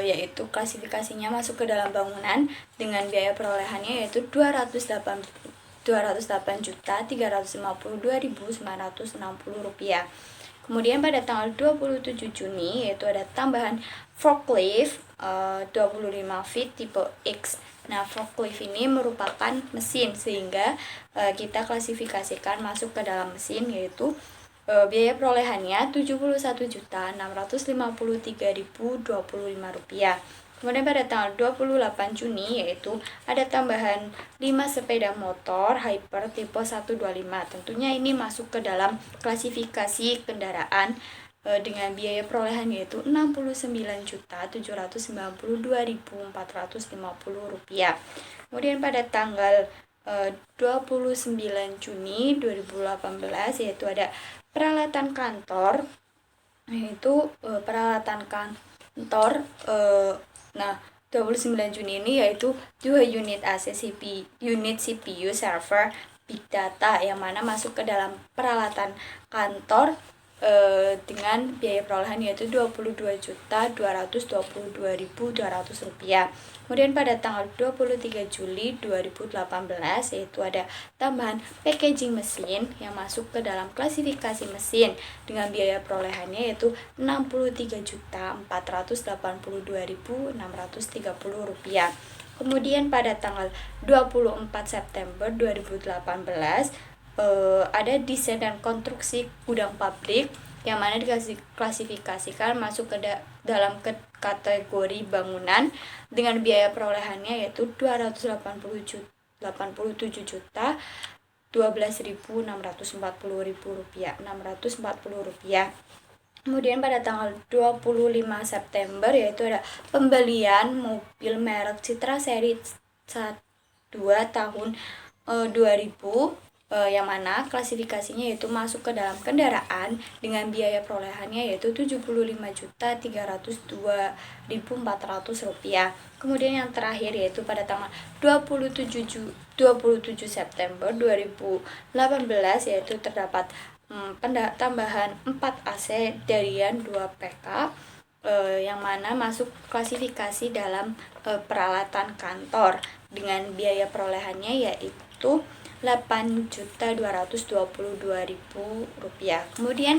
Yaitu klasifikasinya masuk ke dalam bangunan dengan biaya perolehannya yaitu Rp208.352.960. Kemudian pada tanggal 27 Juni yaitu ada tambahan forklift 25 feet tipe X. Nah, forklift ini merupakan mesin sehingga kita klasifikasikan masuk ke dalam mesin yaitu biaya perolehannya Rp7.153.025. Kemudian pada tanggal 28 Juni yaitu ada tambahan 5 sepeda motor Hyper tipe 125. Tentunya ini masuk ke dalam klasifikasi kendaraan dengan biaya perolehan yaitu Rp69.792.450. Kemudian pada tanggal 29 Juni 2018 yaitu ada peralatan kantor yaitu peralatan kantor 29 Juni ini yaitu 2 unit AC unit CPU server big data yang mana masuk ke dalam peralatan kantor dengan biaya perolehan yaitu Rp22.222.200. Kemudian pada tanggal 23 Juli 2018 yaitu ada tambahan packaging mesin yang masuk ke dalam klasifikasi mesin dengan biaya perolehannya yaitu Rp63.482.630. Kemudian pada tanggal 24 September 2018 ada desain dan konstruksi gudang pabrik yang mana diklasifikasikan masuk ke dalam kategori bangunan dengan biaya perolehannya yaitu Rp287.12.640.640. Kemudian pada tanggal 25 September yaitu ada pembelian mobil merek Citra seri 2 tahun 2000 yang mana klasifikasinya yaitu masuk ke dalam kendaraan dengan biaya perolehannya yaitu Rp75.302.400. Kemudian yang terakhir yaitu pada tanggal 27 September 2018 yaitu terdapat tambahan 4 AC darian 2 PK yang mana masuk klasifikasi dalam peralatan kantor dengan biaya perolehannya yaitu Rp8.222.000. Kemudian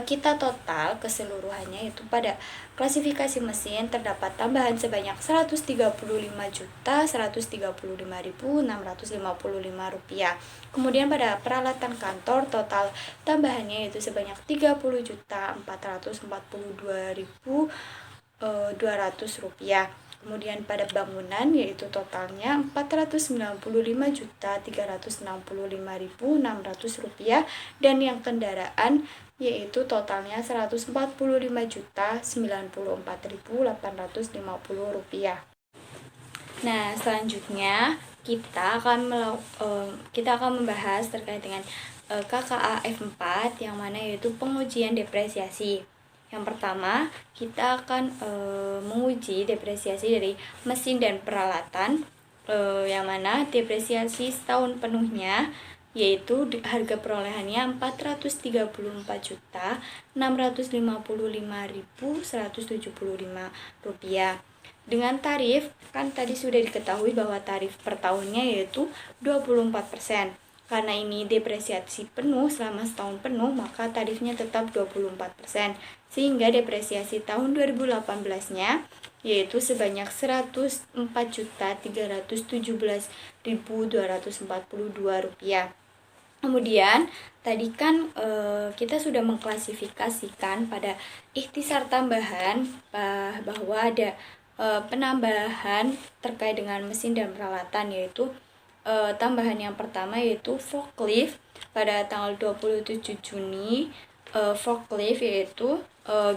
kita total keseluruhannya itu pada klasifikasi mesin terdapat tambahan sebanyak Rp130.135.655. Kemudian pada peralatan kantor total tambahannya itu sebanyak Rp30.442.200. Kemudian pada bangunan yaitu totalnya Rp495.365.600 dan yang kendaraan yaitu totalnya Rp145.094.850. Nah, selanjutnya kita akan membahas terkait dengan KKA F4 yang mana yaitu pengujian depresiasi. Yang pertama, kita akan menguji depresiasi dari mesin dan peralatan, yang mana depresiasi setahun penuhnya yaitu harga perolehannya Rp434.655.175. Dengan tarif, kan tadi sudah diketahui bahwa tarif per tahunnya yaitu 24%. Karena ini depresiasi penuh selama setahun penuh, maka tarifnya tetap 24%. Sehingga depresiasi tahun 2018-nya yaitu sebanyak Rp104.317.242. Kemudian tadi kan kita sudah mengklasifikasikan pada ikhtisar tambahan bahwa ada penambahan terkait dengan mesin dan peralatan, yaitu tambahan yang pertama yaitu forklift pada tanggal 27 Juni. Forklift yaitu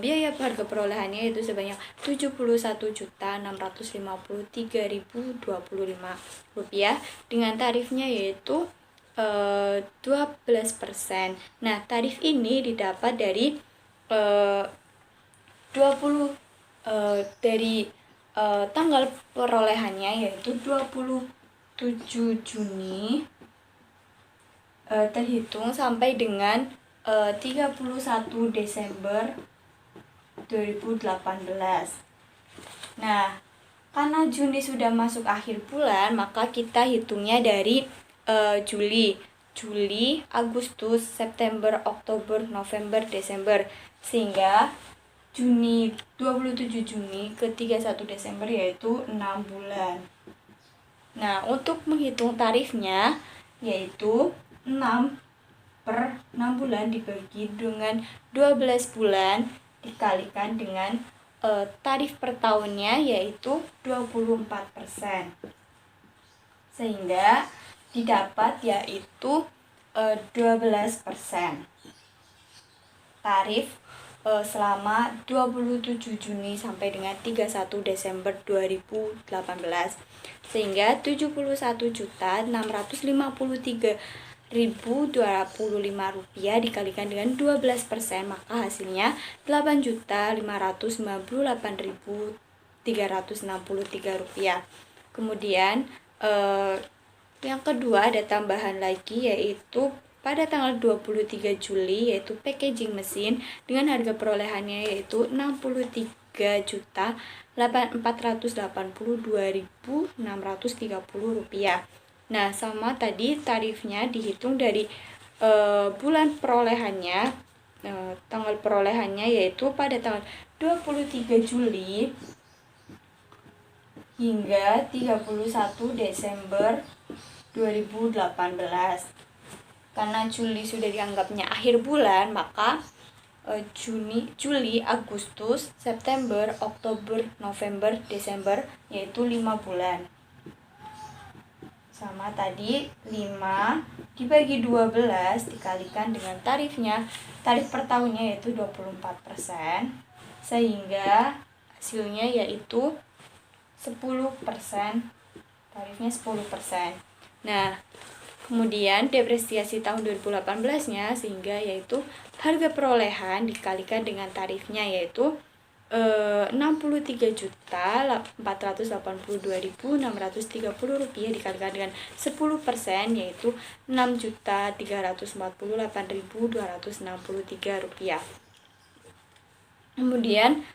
biaya harga perolehannya itu sebanyak Rp71.653.025 dengan tarifnya yaitu 12%. Nah, tarif ini didapat dari 20 dari tanggal perolehannya yaitu 27 Juni terhitung sampai dengan 31 Desember 2018. Nah, karena Juni sudah masuk akhir bulan, maka kita hitungnya dari Juli, Agustus, September, Oktober, November, Desember, sehingga 27 Juni ke 31 Desember yaitu 6 bulan. Nah, untuk menghitung tarifnya yaitu 6/6 bulan dibagi dengan 12 bulan dikalikan dengan tarif per tahunnya yaitu 24%. Sehingga didapat yaitu 12% tarif selama 27 Juni sampai dengan 31 Desember 2018, sehingga Rp71.653.025 dikalikan dengan 12%, maka hasilnya Rp8.598.363. Kemudian yang kedua ada tambahan lagi yaitu pada tanggal 23 Juli yaitu packaging mesin dengan harga perolehannya yaitu Rp63.482.630. Nah, sama tadi tarifnya dihitung dari bulan perolehannya, tanggal perolehannya yaitu pada tanggal 23 Juli hingga 31 Desember 2018. Karena Juli sudah dianggapnya akhir bulan, maka Juli, Agustus, September, Oktober, November, Desember yaitu 5 bulan. Sama tadi 5 dibagi 12 dikalikan dengan tarifnya, tarif per tahunnya yaitu 24%, sehingga hasilnya yaitu 10%, tarifnya 10%. Nah, Kemudian depresiasi tahun 2018-nya sehingga yaitu harga perolehan dikalikan dengan tarifnya yaitu 63.482.630 rupiah dikalikan dengan 10% yaitu 6.348.263 rupiah. Kemudian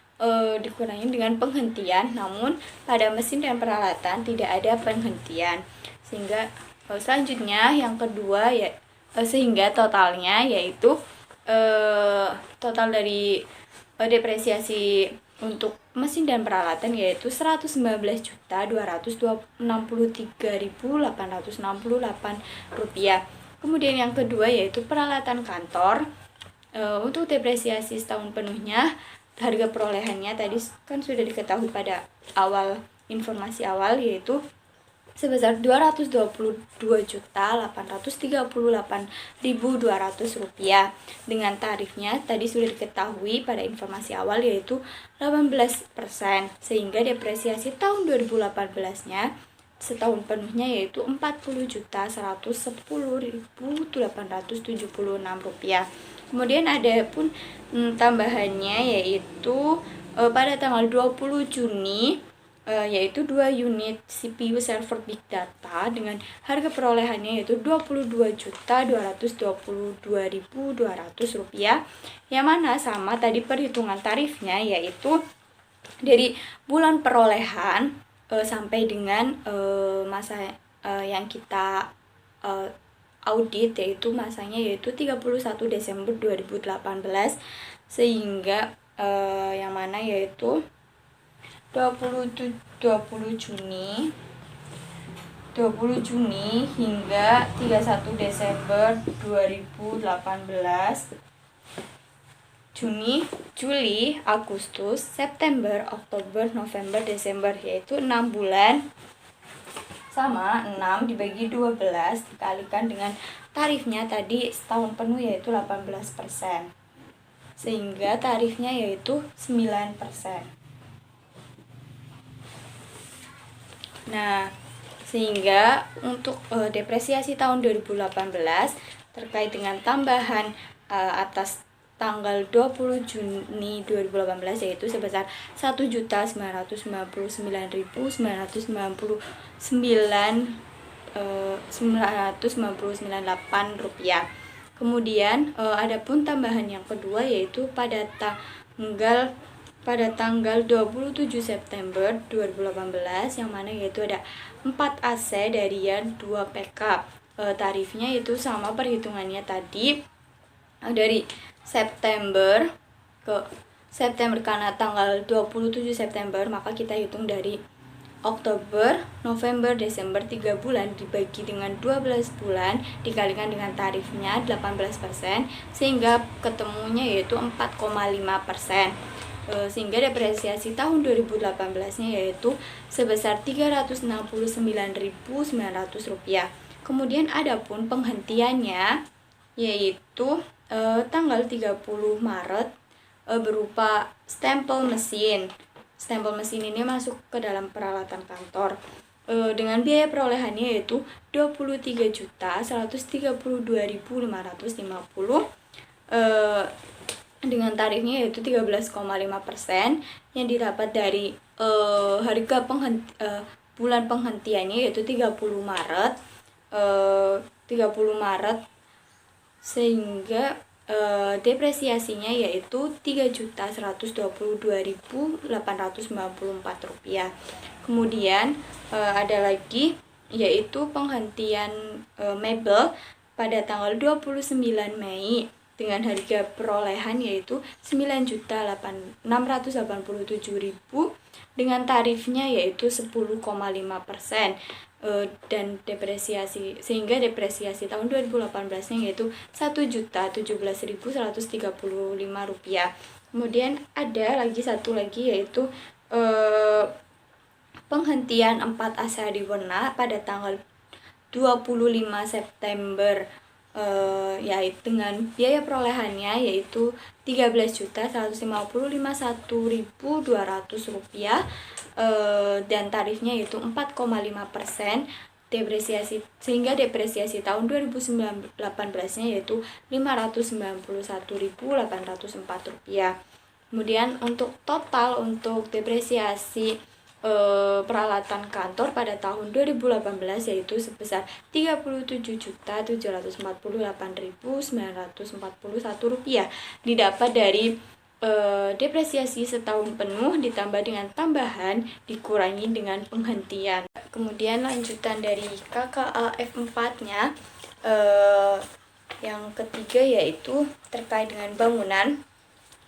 dikurangi dengan penghentian, namun pada mesin dan peralatan tidak ada penghentian, sehingga selanjutnya yang kedua ya sehingga totalnya yaitu total dari depresiasi untuk mesin dan peralatan yaitu 119.263.868 rupiah. Kemudian yang kedua yaitu peralatan kantor. Untuk depresiasi setahun penuhnya harga perolehannya tadi kan sudah diketahui pada awal informasi awal yaitu sebesar Rp222.838.200 dengan tarifnya tadi sudah diketahui pada informasi awal yaitu 18%, sehingga depresiasi tahun 2018-nya setahun penuhnya yaitu Rp40.110.876. Kemudian ada pun tambahannya yaitu pada tanggal 20 Juni yaitu 2 unit CPU server Big Data dengan harga perolehannya yaitu Rp22.222.200, yang mana sama tadi perhitungan tarifnya yaitu dari bulan perolehan sampai dengan masa yang kita audit yaitu masanya yaitu 31 Desember 2018 sehingga yang mana yaitu 20 Juni hingga 31 Desember 2018. Juni, Juli, Agustus, September, Oktober, November, Desember yaitu 6 bulan sama 6 dibagi 12 dikalikan dengan tarifnya tadi setahun penuh yaitu 18%, sehingga tarifnya yaitu 9%. Nah, sehingga untuk depresiasi tahun 2018 terkait dengan tambahan atas tanggal 20 Juni 2018 yaitu sebesar 1.999.998 rupiah. Kemudian adapun tambahan yang kedua yaitu pada tanggal 27 September 2018 yang mana yaitu ada 4 AC Darian 2 PK. Tarifnya itu sama perhitungannya tadi dari September ke September karena tanggal 27 September maka kita hitung dari Oktober, November, Desember 3 bulan dibagi dengan 12 bulan dikalikan dengan tarifnya 18% sehingga ketemunya yaitu 4,5%. Sehingga depresiasi tahun 2018-nya yaitu sebesar Rp369.900. Kemudian adapun penghentiannya yaitu tanggal 30 Maret berupa stempel mesin. Stempel mesin ini masuk ke dalam peralatan kantor dengan biaya perolehannya yaitu Rp23.132.550 dengan tarifnya yaitu 13,5% yang didapat dari harga bulan penghentiannya yaitu 30 Maret sehingga depresiasinya yaitu Rp3.122.894. Kemudian ada lagi yaitu penghentian mebel pada tanggal 29 Mei dengan harga perolehan yaitu Rp9.687.000 dengan tarifnya yaitu 10,5% dan depresiasi sehingga depresiasi tahun 2018-nya yaitu Rp1.017.135. Kemudian ada lagi satu lagi yaitu penghentian 4 AC Adiwarna pada tanggal 25 September yaitu dengan biaya perolehannya yaitu Rp13.151.200 dan tarifnya yaitu 4,5% depresiasi tahun 2018-nya yaitu Rp591.804. Kemudian untuk total untuk depresiasi peralatan kantor pada tahun 2018 yaitu sebesar Rp37.748.941 didapat dari depresiasi setahun penuh ditambah dengan tambahan dikurangi dengan penghentian. Kemudian lanjutan dari KKA F4-nya yang ketiga yaitu terkait dengan bangunan.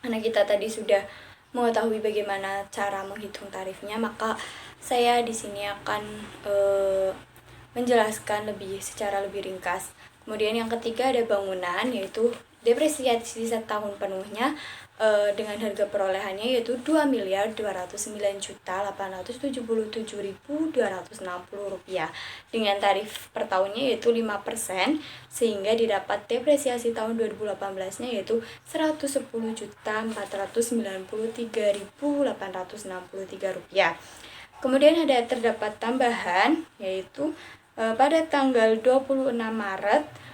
Karena kita tadi sudah mengetahui bagaimana cara menghitung tarifnya, maka saya di sini akan menjelaskan secara lebih ringkas. Kemudian yang ketiga ada bangunan, yaitu depresiasi setahun penuhnya dengan harga perolehannya yaitu Rp2.209.877.260 dengan tarif per tahunnya yaitu 5%, sehingga didapat depresiasi tahun 2018-nya yaitu Rp110.493.863. Kemudian terdapat tambahan yaitu pada tanggal 26 Maret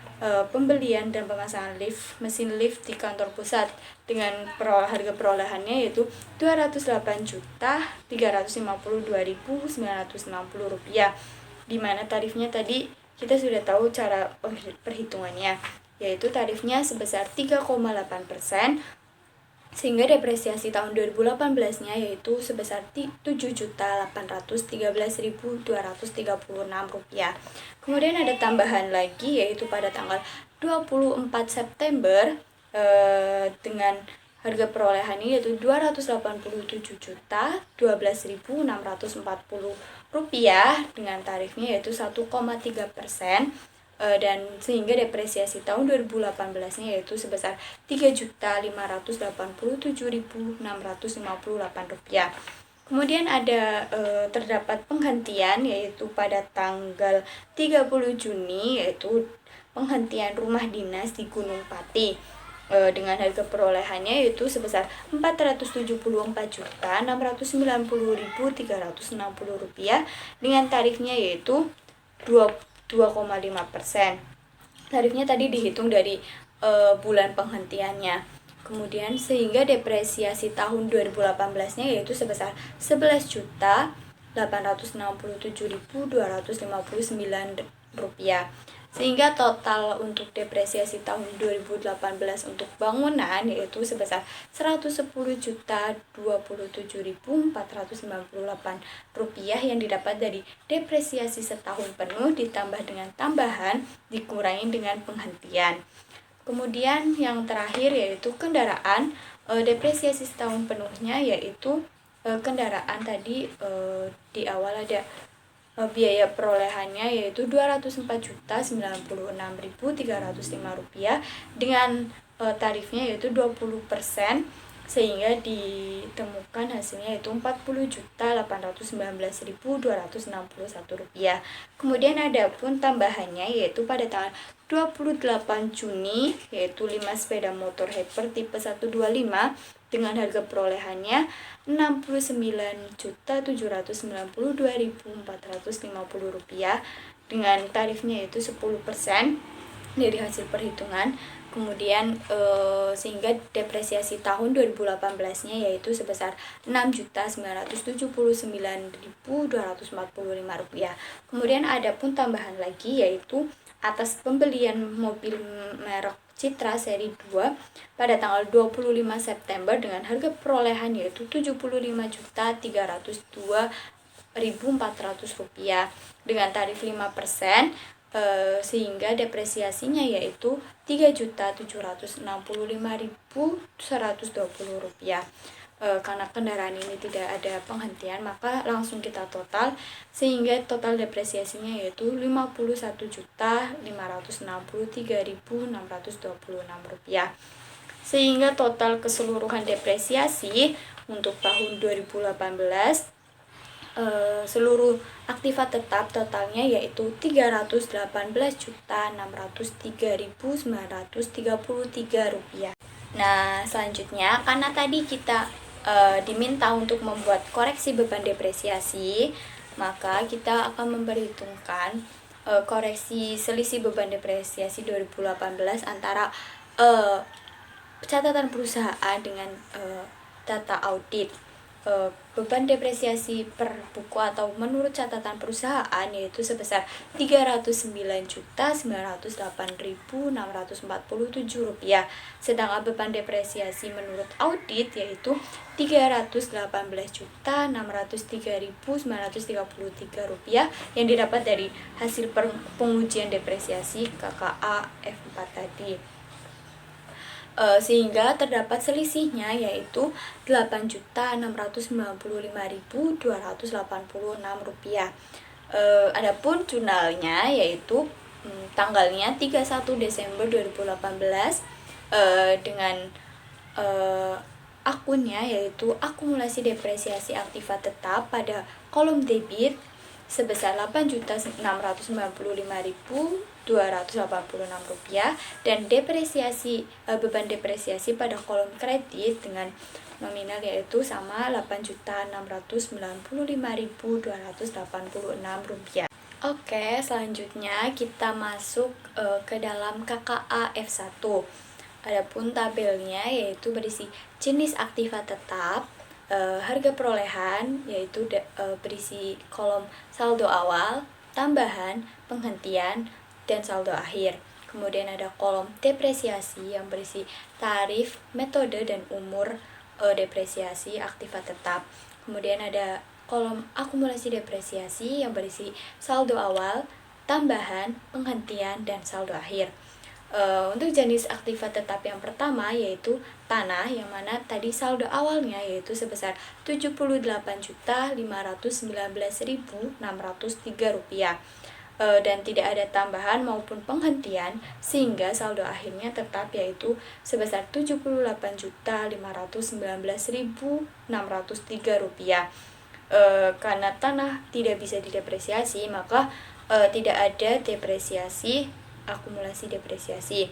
pembelian dan pemasangan mesin lift di kantor pusat dengan harga perolehannya yaitu Rp208.352.960, di mana tarifnya tadi kita sudah tahu cara perhitungannya, yaitu tarifnya sebesar 3,8%, sehingga depresiasi tahun 2018-nya yaitu sebesar Rp7.813.236. Kemudian ada tambahan lagi yaitu pada tanggal 24 September dengan harga perolehannya yaitu Rp287.012.640 dengan tarifnya yaitu 1,3%. Dan sehingga depresiasi tahun 2018-nya yaitu sebesar Rp3.587.658. Kemudian ada terdapat penghentian yaitu pada tanggal 30 Juni yaitu penghentian rumah dinas di Gunung Pati dengan harga perolehannya yaitu sebesar Rp474.690.360 dengan tarifnya yaitu 2,5%. Tarifnya tadi dihitung dari bulan penghentiannya. Kemudian sehingga depresiasi tahun 2018-nya yaitu sebesar Rp11.867.259. Sehingga total untuk depresiasi tahun 2018 untuk bangunan yaitu sebesar Rp110.027.498 yang didapat dari depresiasi setahun penuh ditambah dengan tambahan dikurangi dengan penghentian. Kemudian yang terakhir yaitu kendaraan, depresiasi setahun penuhnya yaitu kendaraan tadi di awal ada biaya perolehannya yaitu Rp204.096.305 dengan tarifnya yaitu 20%, sehingga ditemukan hasilnya yaitu Rp48.819.261. Kemudian ada pun tambahannya yaitu pada tanggal 28 Juni yaitu 5 sepeda motor Hyper tipe 125 dengan harga perolehannya Rp69.792.450 dengan tarifnya yaitu 10% dari hasil perhitungan. Kemudian sehingga depresiasi tahun 2018-nya yaitu sebesar Rp6.979.245. Kemudian ada pun tambahan lagi yaitu atas pembelian mobil merek Citra seri 2 pada tanggal 25 September dengan harga perolehan yaitu Rp75.402.400 dengan tarif 5%, sehingga depresiasinya yaitu Rp3.765.120. Karena kendaraan ini tidak ada penghentian, maka langsung kita total, sehingga total depresiasinya yaitu Rp51.563.626. Sehingga total keseluruhan depresiasi untuk tahun 2018 seluruh aktiva tetap totalnya yaitu Rp318.603.933. Nah, selanjutnya karena tadi kita diminta untuk membuat koreksi beban depresiasi, maka kita akan memperhitungkan koreksi selisih beban depresiasi 2018 antara catatan perusahaan dengan data audit. Beban depresiasi per buku atau menurut catatan perusahaan yaitu sebesar Rp309.908.647, sedangkan beban depresiasi menurut audit yaitu Rp318.603.933 yang didapat dari hasil pengujian depresiasi KKA F4 tadi. Sehingga terdapat selisihnya yaitu Rp8.695.286. Adapun jurnalnya yaitu tanggalnya 31 Desember 2018 dengan akunnya yaitu akumulasi depresiasi aktiva tetap pada kolom debit sebesar Rp8.695.286 dan depresiasi beban depresiasi pada kolom kredit dengan nominal yaitu sama Rp8.695.286. Oke, selanjutnya kita masuk ke dalam KKA F1. Adapun tabelnya yaitu berisi jenis aktiva tetap, harga perolehan yaitu berisi kolom saldo awal, tambahan, penghentian, dan saldo akhir. Kemudian ada kolom depresiasi yang berisi tarif, metode, dan umur depresiasi aktiva tetap. Kemudian ada kolom akumulasi depresiasi yang berisi saldo awal, tambahan, penghentian, dan saldo akhir. Untuk jenis aktiva tetap yang pertama yaitu tanah, yang mana tadi saldo awalnya yaitu sebesar Rp78.519.603 dan tidak ada tambahan maupun penghentian, sehingga saldo akhirnya tetap yaitu sebesar Rp78.519.603. Karena tanah tidak bisa didepresiasi, maka tidak ada depresiasi, akumulasi depresiasi.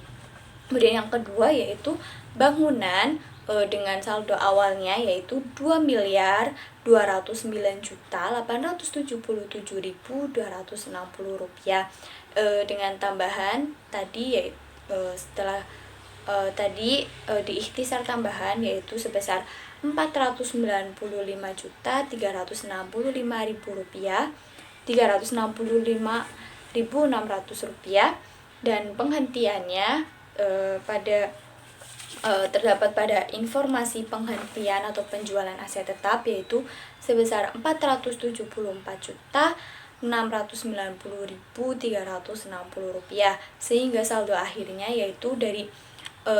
Kemudian yang kedua yaitu bangunan dengan saldo awalnya yaitu Rp2.209.877.260 dengan tambahan tadi yaitu setelah diikhtisar tambahan yaitu sebesar Rp495.365.600 dan penghentiannya terdapat pada informasi penghentian atau penjualan aset tetap yaitu sebesar Rp474.690.360, sehingga saldo akhirnya yaitu dari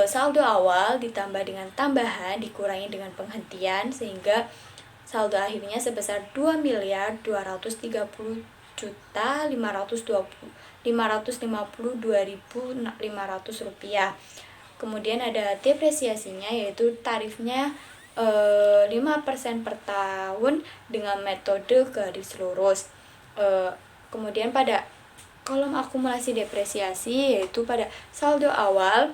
saldo awal ditambah dengan tambahan dikurangi dengan penghentian, sehingga saldo akhirnya sebesar Rp2.230.552.500. Kemudian ada depresiasinya yaitu tarifnya 5% per tahun dengan metode garis lurus. Kemudian pada kolom akumulasi depresiasi yaitu pada saldo awal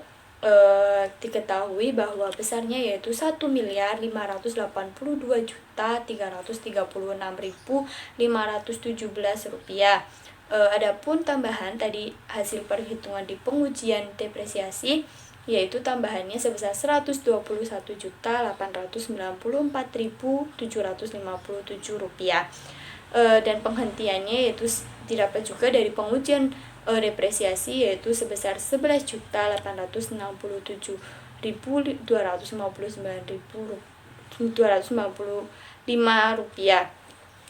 diketahui bahwa besarnya yaitu Rp1.582.336.517. Adapun tambahan tadi hasil perhitungan di pengujian depresiasi yaitu tambahannya sebesar Rp121.894.757. Dan penghentiannya yaitu didapat juga dari pengujian depresiasi yaitu sebesar Rp11.289.255.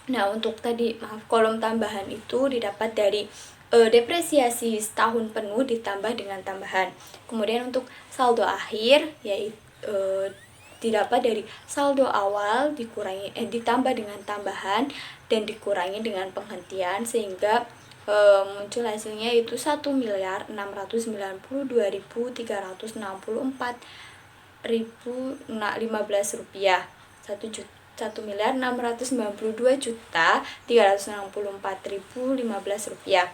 Nah, untuk tadi kolom tambahan itu didapat dari depresiasi setahun penuh ditambah dengan tambahan. Kemudian untuk saldo akhir yaitu didapat dari saldo awal ditambah dengan tambahan dan dikurangi dengan penghentian, sehingga muncul hasilnya itu Rp1.693.315.015. Rp1.692.364.015.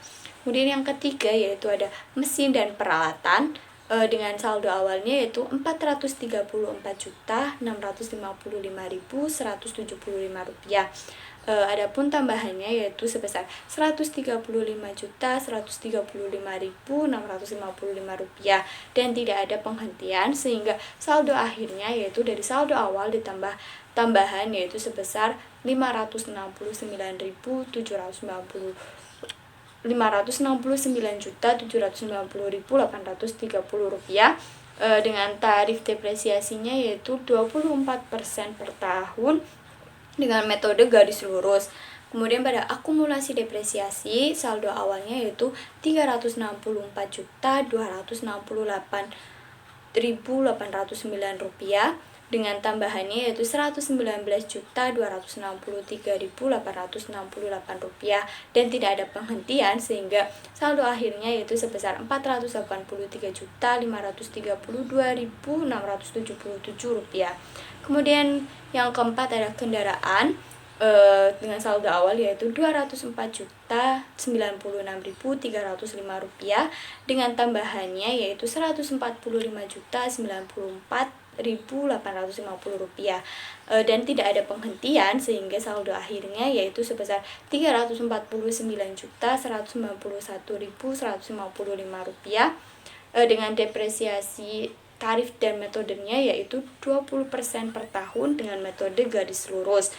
Kemudian yang ketiga yaitu ada mesin dan peralatan dengan saldo awalnya yaitu Rp434.655.175. Adapun tambahannya yaitu sebesar Rp135.135.655 dan tidak ada penghentian, sehingga saldo akhirnya yaitu dari saldo awal ditambah tambahan yaitu sebesar Rp569.790.830 dengan tarif depresiasinya yaitu 24% per tahun dengan metode garis lurus. Kemudian pada akumulasi depresiasi, saldo awalnya yaitu Rp364.268.809 dengan tambahannya yaitu Rp119.263.868 dan tidak ada penghentian, sehingga saldo akhirnya yaitu sebesar Rp483.532.677. Kemudian yang keempat adalah kendaraan dengan saldo awal yaitu Rp204.096.305 dengan tambahannya yaitu Rp145.094.850 dan tidak ada penghentian, sehingga saldo akhirnya yaitu sebesar Rp349.191.155 dengan depresiasi tarif dan metodenya yaitu 20% per tahun dengan metode garis lurus.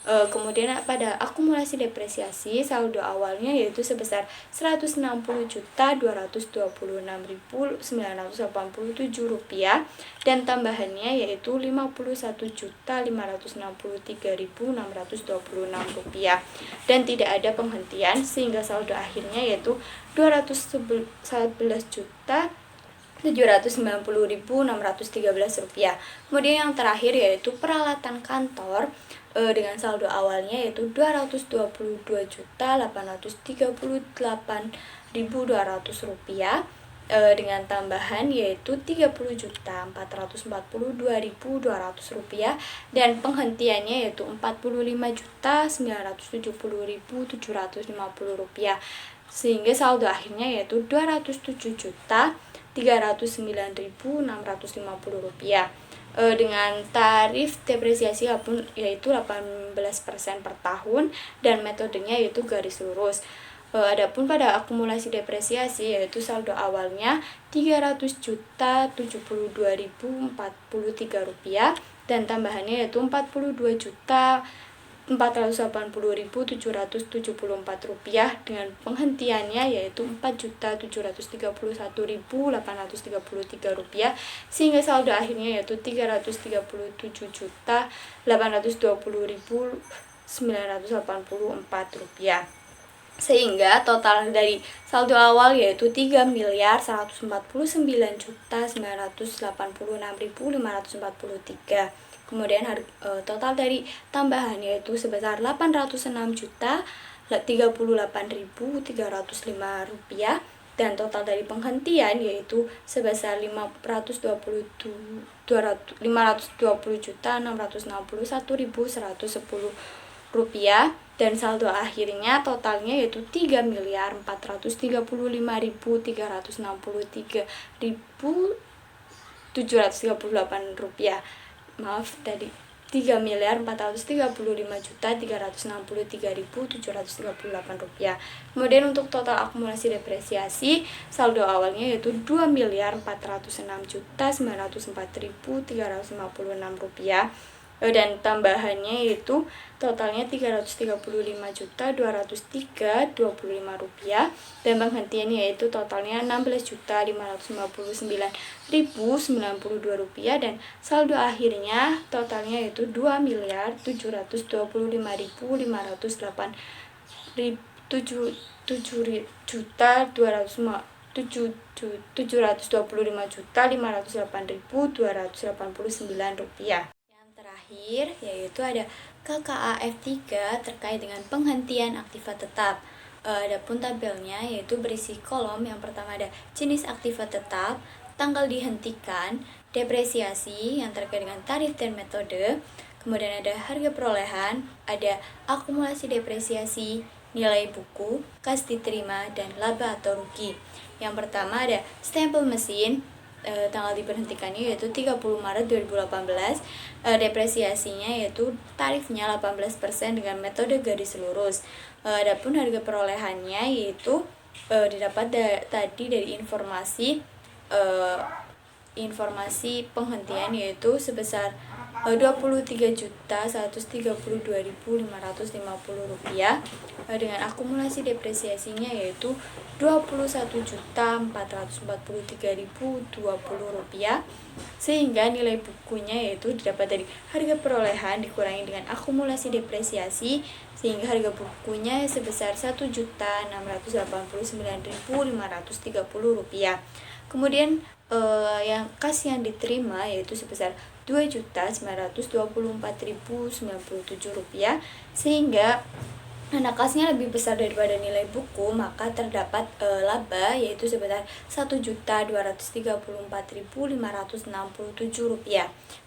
Kemudian pada akumulasi depresiasi, saldo awalnya yaitu sebesar Rp160.226.987 dan tambahannya yaitu Rp50.563.626 dan tidak ada penghentian, sehingga saldo akhirnya yaitu Rp211.790.613. Kemudian yang terakhir yaitu peralatan kantor dengan saldo awalnya yaitu Rp228.838.200 dengan tambahan yaitu Rp30.442.200 dan penghentiannya yaitu Rp45.970.750, sehingga saldo akhirnya yaitu Rp207.309.650 dengan tarif depresiasi yaitu 18% per tahun dan metodenya yaitu garis lurus. Adapun pada akumulasi depresiasi yaitu saldo awalnya Rp372.043 dan tambahannya yaitu Rp4.480.774 dengan penghentiannya yaitu Rp4.731.833, sehingga saldo akhirnya yaitu Rp337.820.984, sehingga total dari saldo awal yaitu Rp3.189.986.543. Kemudian total dari tambahan yaitu sebesar Rp806.038.305 dan total dari penghentian yaitu sebesar Rp520.661.110 dan saldo akhirnya totalnya yaitu Rp3.433.538.738. Maaf tadi Rp3.435.363.738. Kemudian untuk total akumulasi depresiasi, saldo awalnya yaitu Rp2.406.904.356 dan tambahannya yaitu totalnya Rp335.203.25 dan penghentiannya yaitu totalnya Rp16.559.092 dan saldo akhirnya totalnya yaitu Rp2.725.589. Terakhir yaitu ada KKAF 3 terkait dengan penghentian aktiva tetap. Adapun tabelnya yaitu berisi kolom. Yang pertama ada jenis aktiva tetap, tanggal dihentikan, depresiasi yang terkait dengan tarif dan metode, kemudian ada harga perolehan, ada akumulasi depresiasi, nilai buku, kas diterima, dan laba atau rugi. Yang pertama ada stempel mesin, tanggal diberhentikannya yaitu 30 Maret 2018. Depresiasinya yaitu tarifnya 18% dengan metode garis lurus. Adapun harga perolehannya yaitu didapat tadi dari informasi penghentian yaitu sebesar Rp23.132.550 dengan akumulasi depresiasinya yaitu Rp21.443.020 sehingga nilai bukunya yaitu didapat dari harga perolehan dikurangi dengan akumulasi depresiasi sehingga harga bukunya sebesar Rp1.689.530. Kemudian yang kas yang diterima yaitu sebesar Rp2.924.097 sehingga karena kasnya lebih besar daripada nilai buku, maka terdapat laba yaitu sebesar Rp1.234.567.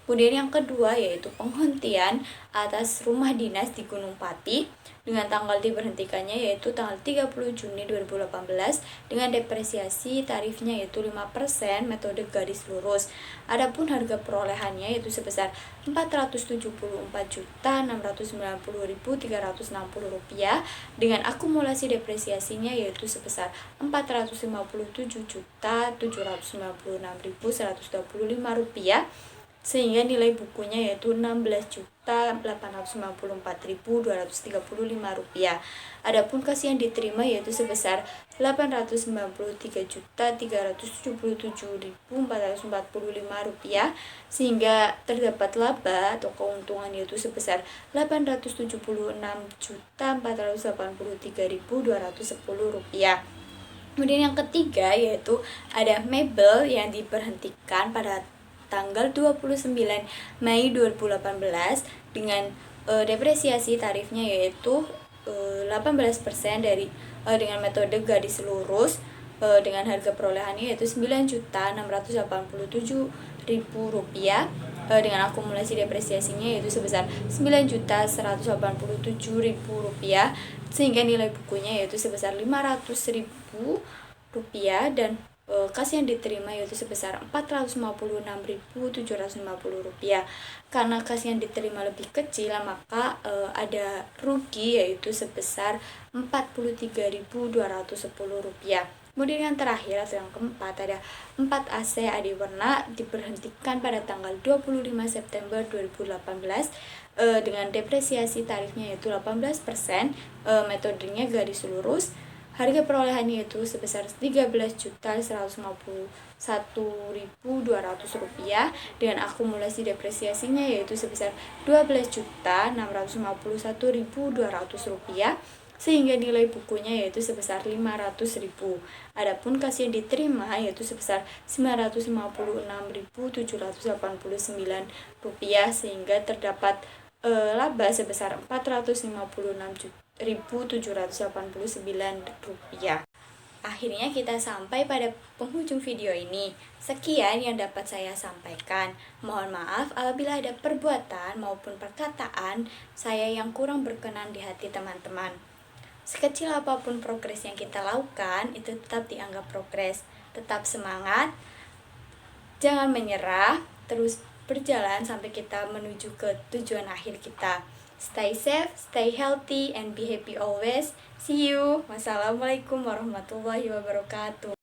Kemudian yang kedua yaitu penghentian atas rumah dinas di Gunung Pati dengan tanggal diberhentikannya yaitu tanggal 30 Juni 2018 dengan depresiasi tarifnya yaitu 5% metode garis lurus. Adapun harga perolehannya yaitu sebesar Rp474.690.360 dengan akumulasi depresiasinya yaitu sebesar Rp457.796.125 sehingga nilai bukunya yaitu Rp16.894.235. Adapun kas yang diterima yaitu sebesar Rp893.377.445 sehingga terdapat laba atau keuntungan yaitu sebesar Rp876.483.210. Kemudian yang ketiga yaitu ada mebel yang diberhentikan pada tanggal 29 Mei 2018 dengan depresiasi tarifnya yaitu 18% dengan metode garis lurus dengan harga perolehannya yaitu Rp9.687.000 dengan akumulasi depresiasinya yaitu sebesar Rp9.187.000 sehingga nilai bukunya yaitu sebesar Rp500.000 dan kas yang diterima yaitu sebesar Rp456.750. Karena kas yang diterima lebih kecil maka ada rugi yaitu sebesar Rp43.210. Kemudian yang terakhir atau yang keempat ada 4 AC AD Warna diberhentikan pada tanggal 25 September 2018 dengan depresiasi tarifnya yaitu 18%, metodenya garis lurus. Harga perolehannya itu sebesar Rp13.151.200 dengan akumulasi depresiasinya yaitu sebesar Rp12.651.200 sehingga nilai bukunya yaitu sebesar Rp500.000. Adapun kas yang diterima yaitu sebesar Rp956.789 sehingga terdapat laba sebesar Rp456.789. Akhirnya kita sampai pada penghujung video ini. Sekian yang dapat saya sampaikan. Mohon maaf apabila ada perbuatan maupun perkataan saya yang kurang berkenan di hati teman-teman. Sekecil apapun progres yang kita lakukan, itu tetap dianggap progres. Tetap semangat, jangan menyerah, terus berjalan sampai kita menuju ke tujuan akhir kita. Stay safe, stay healthy, and be happy always. See you. Wassalamualaikum warahmatullahi wabarakatuh.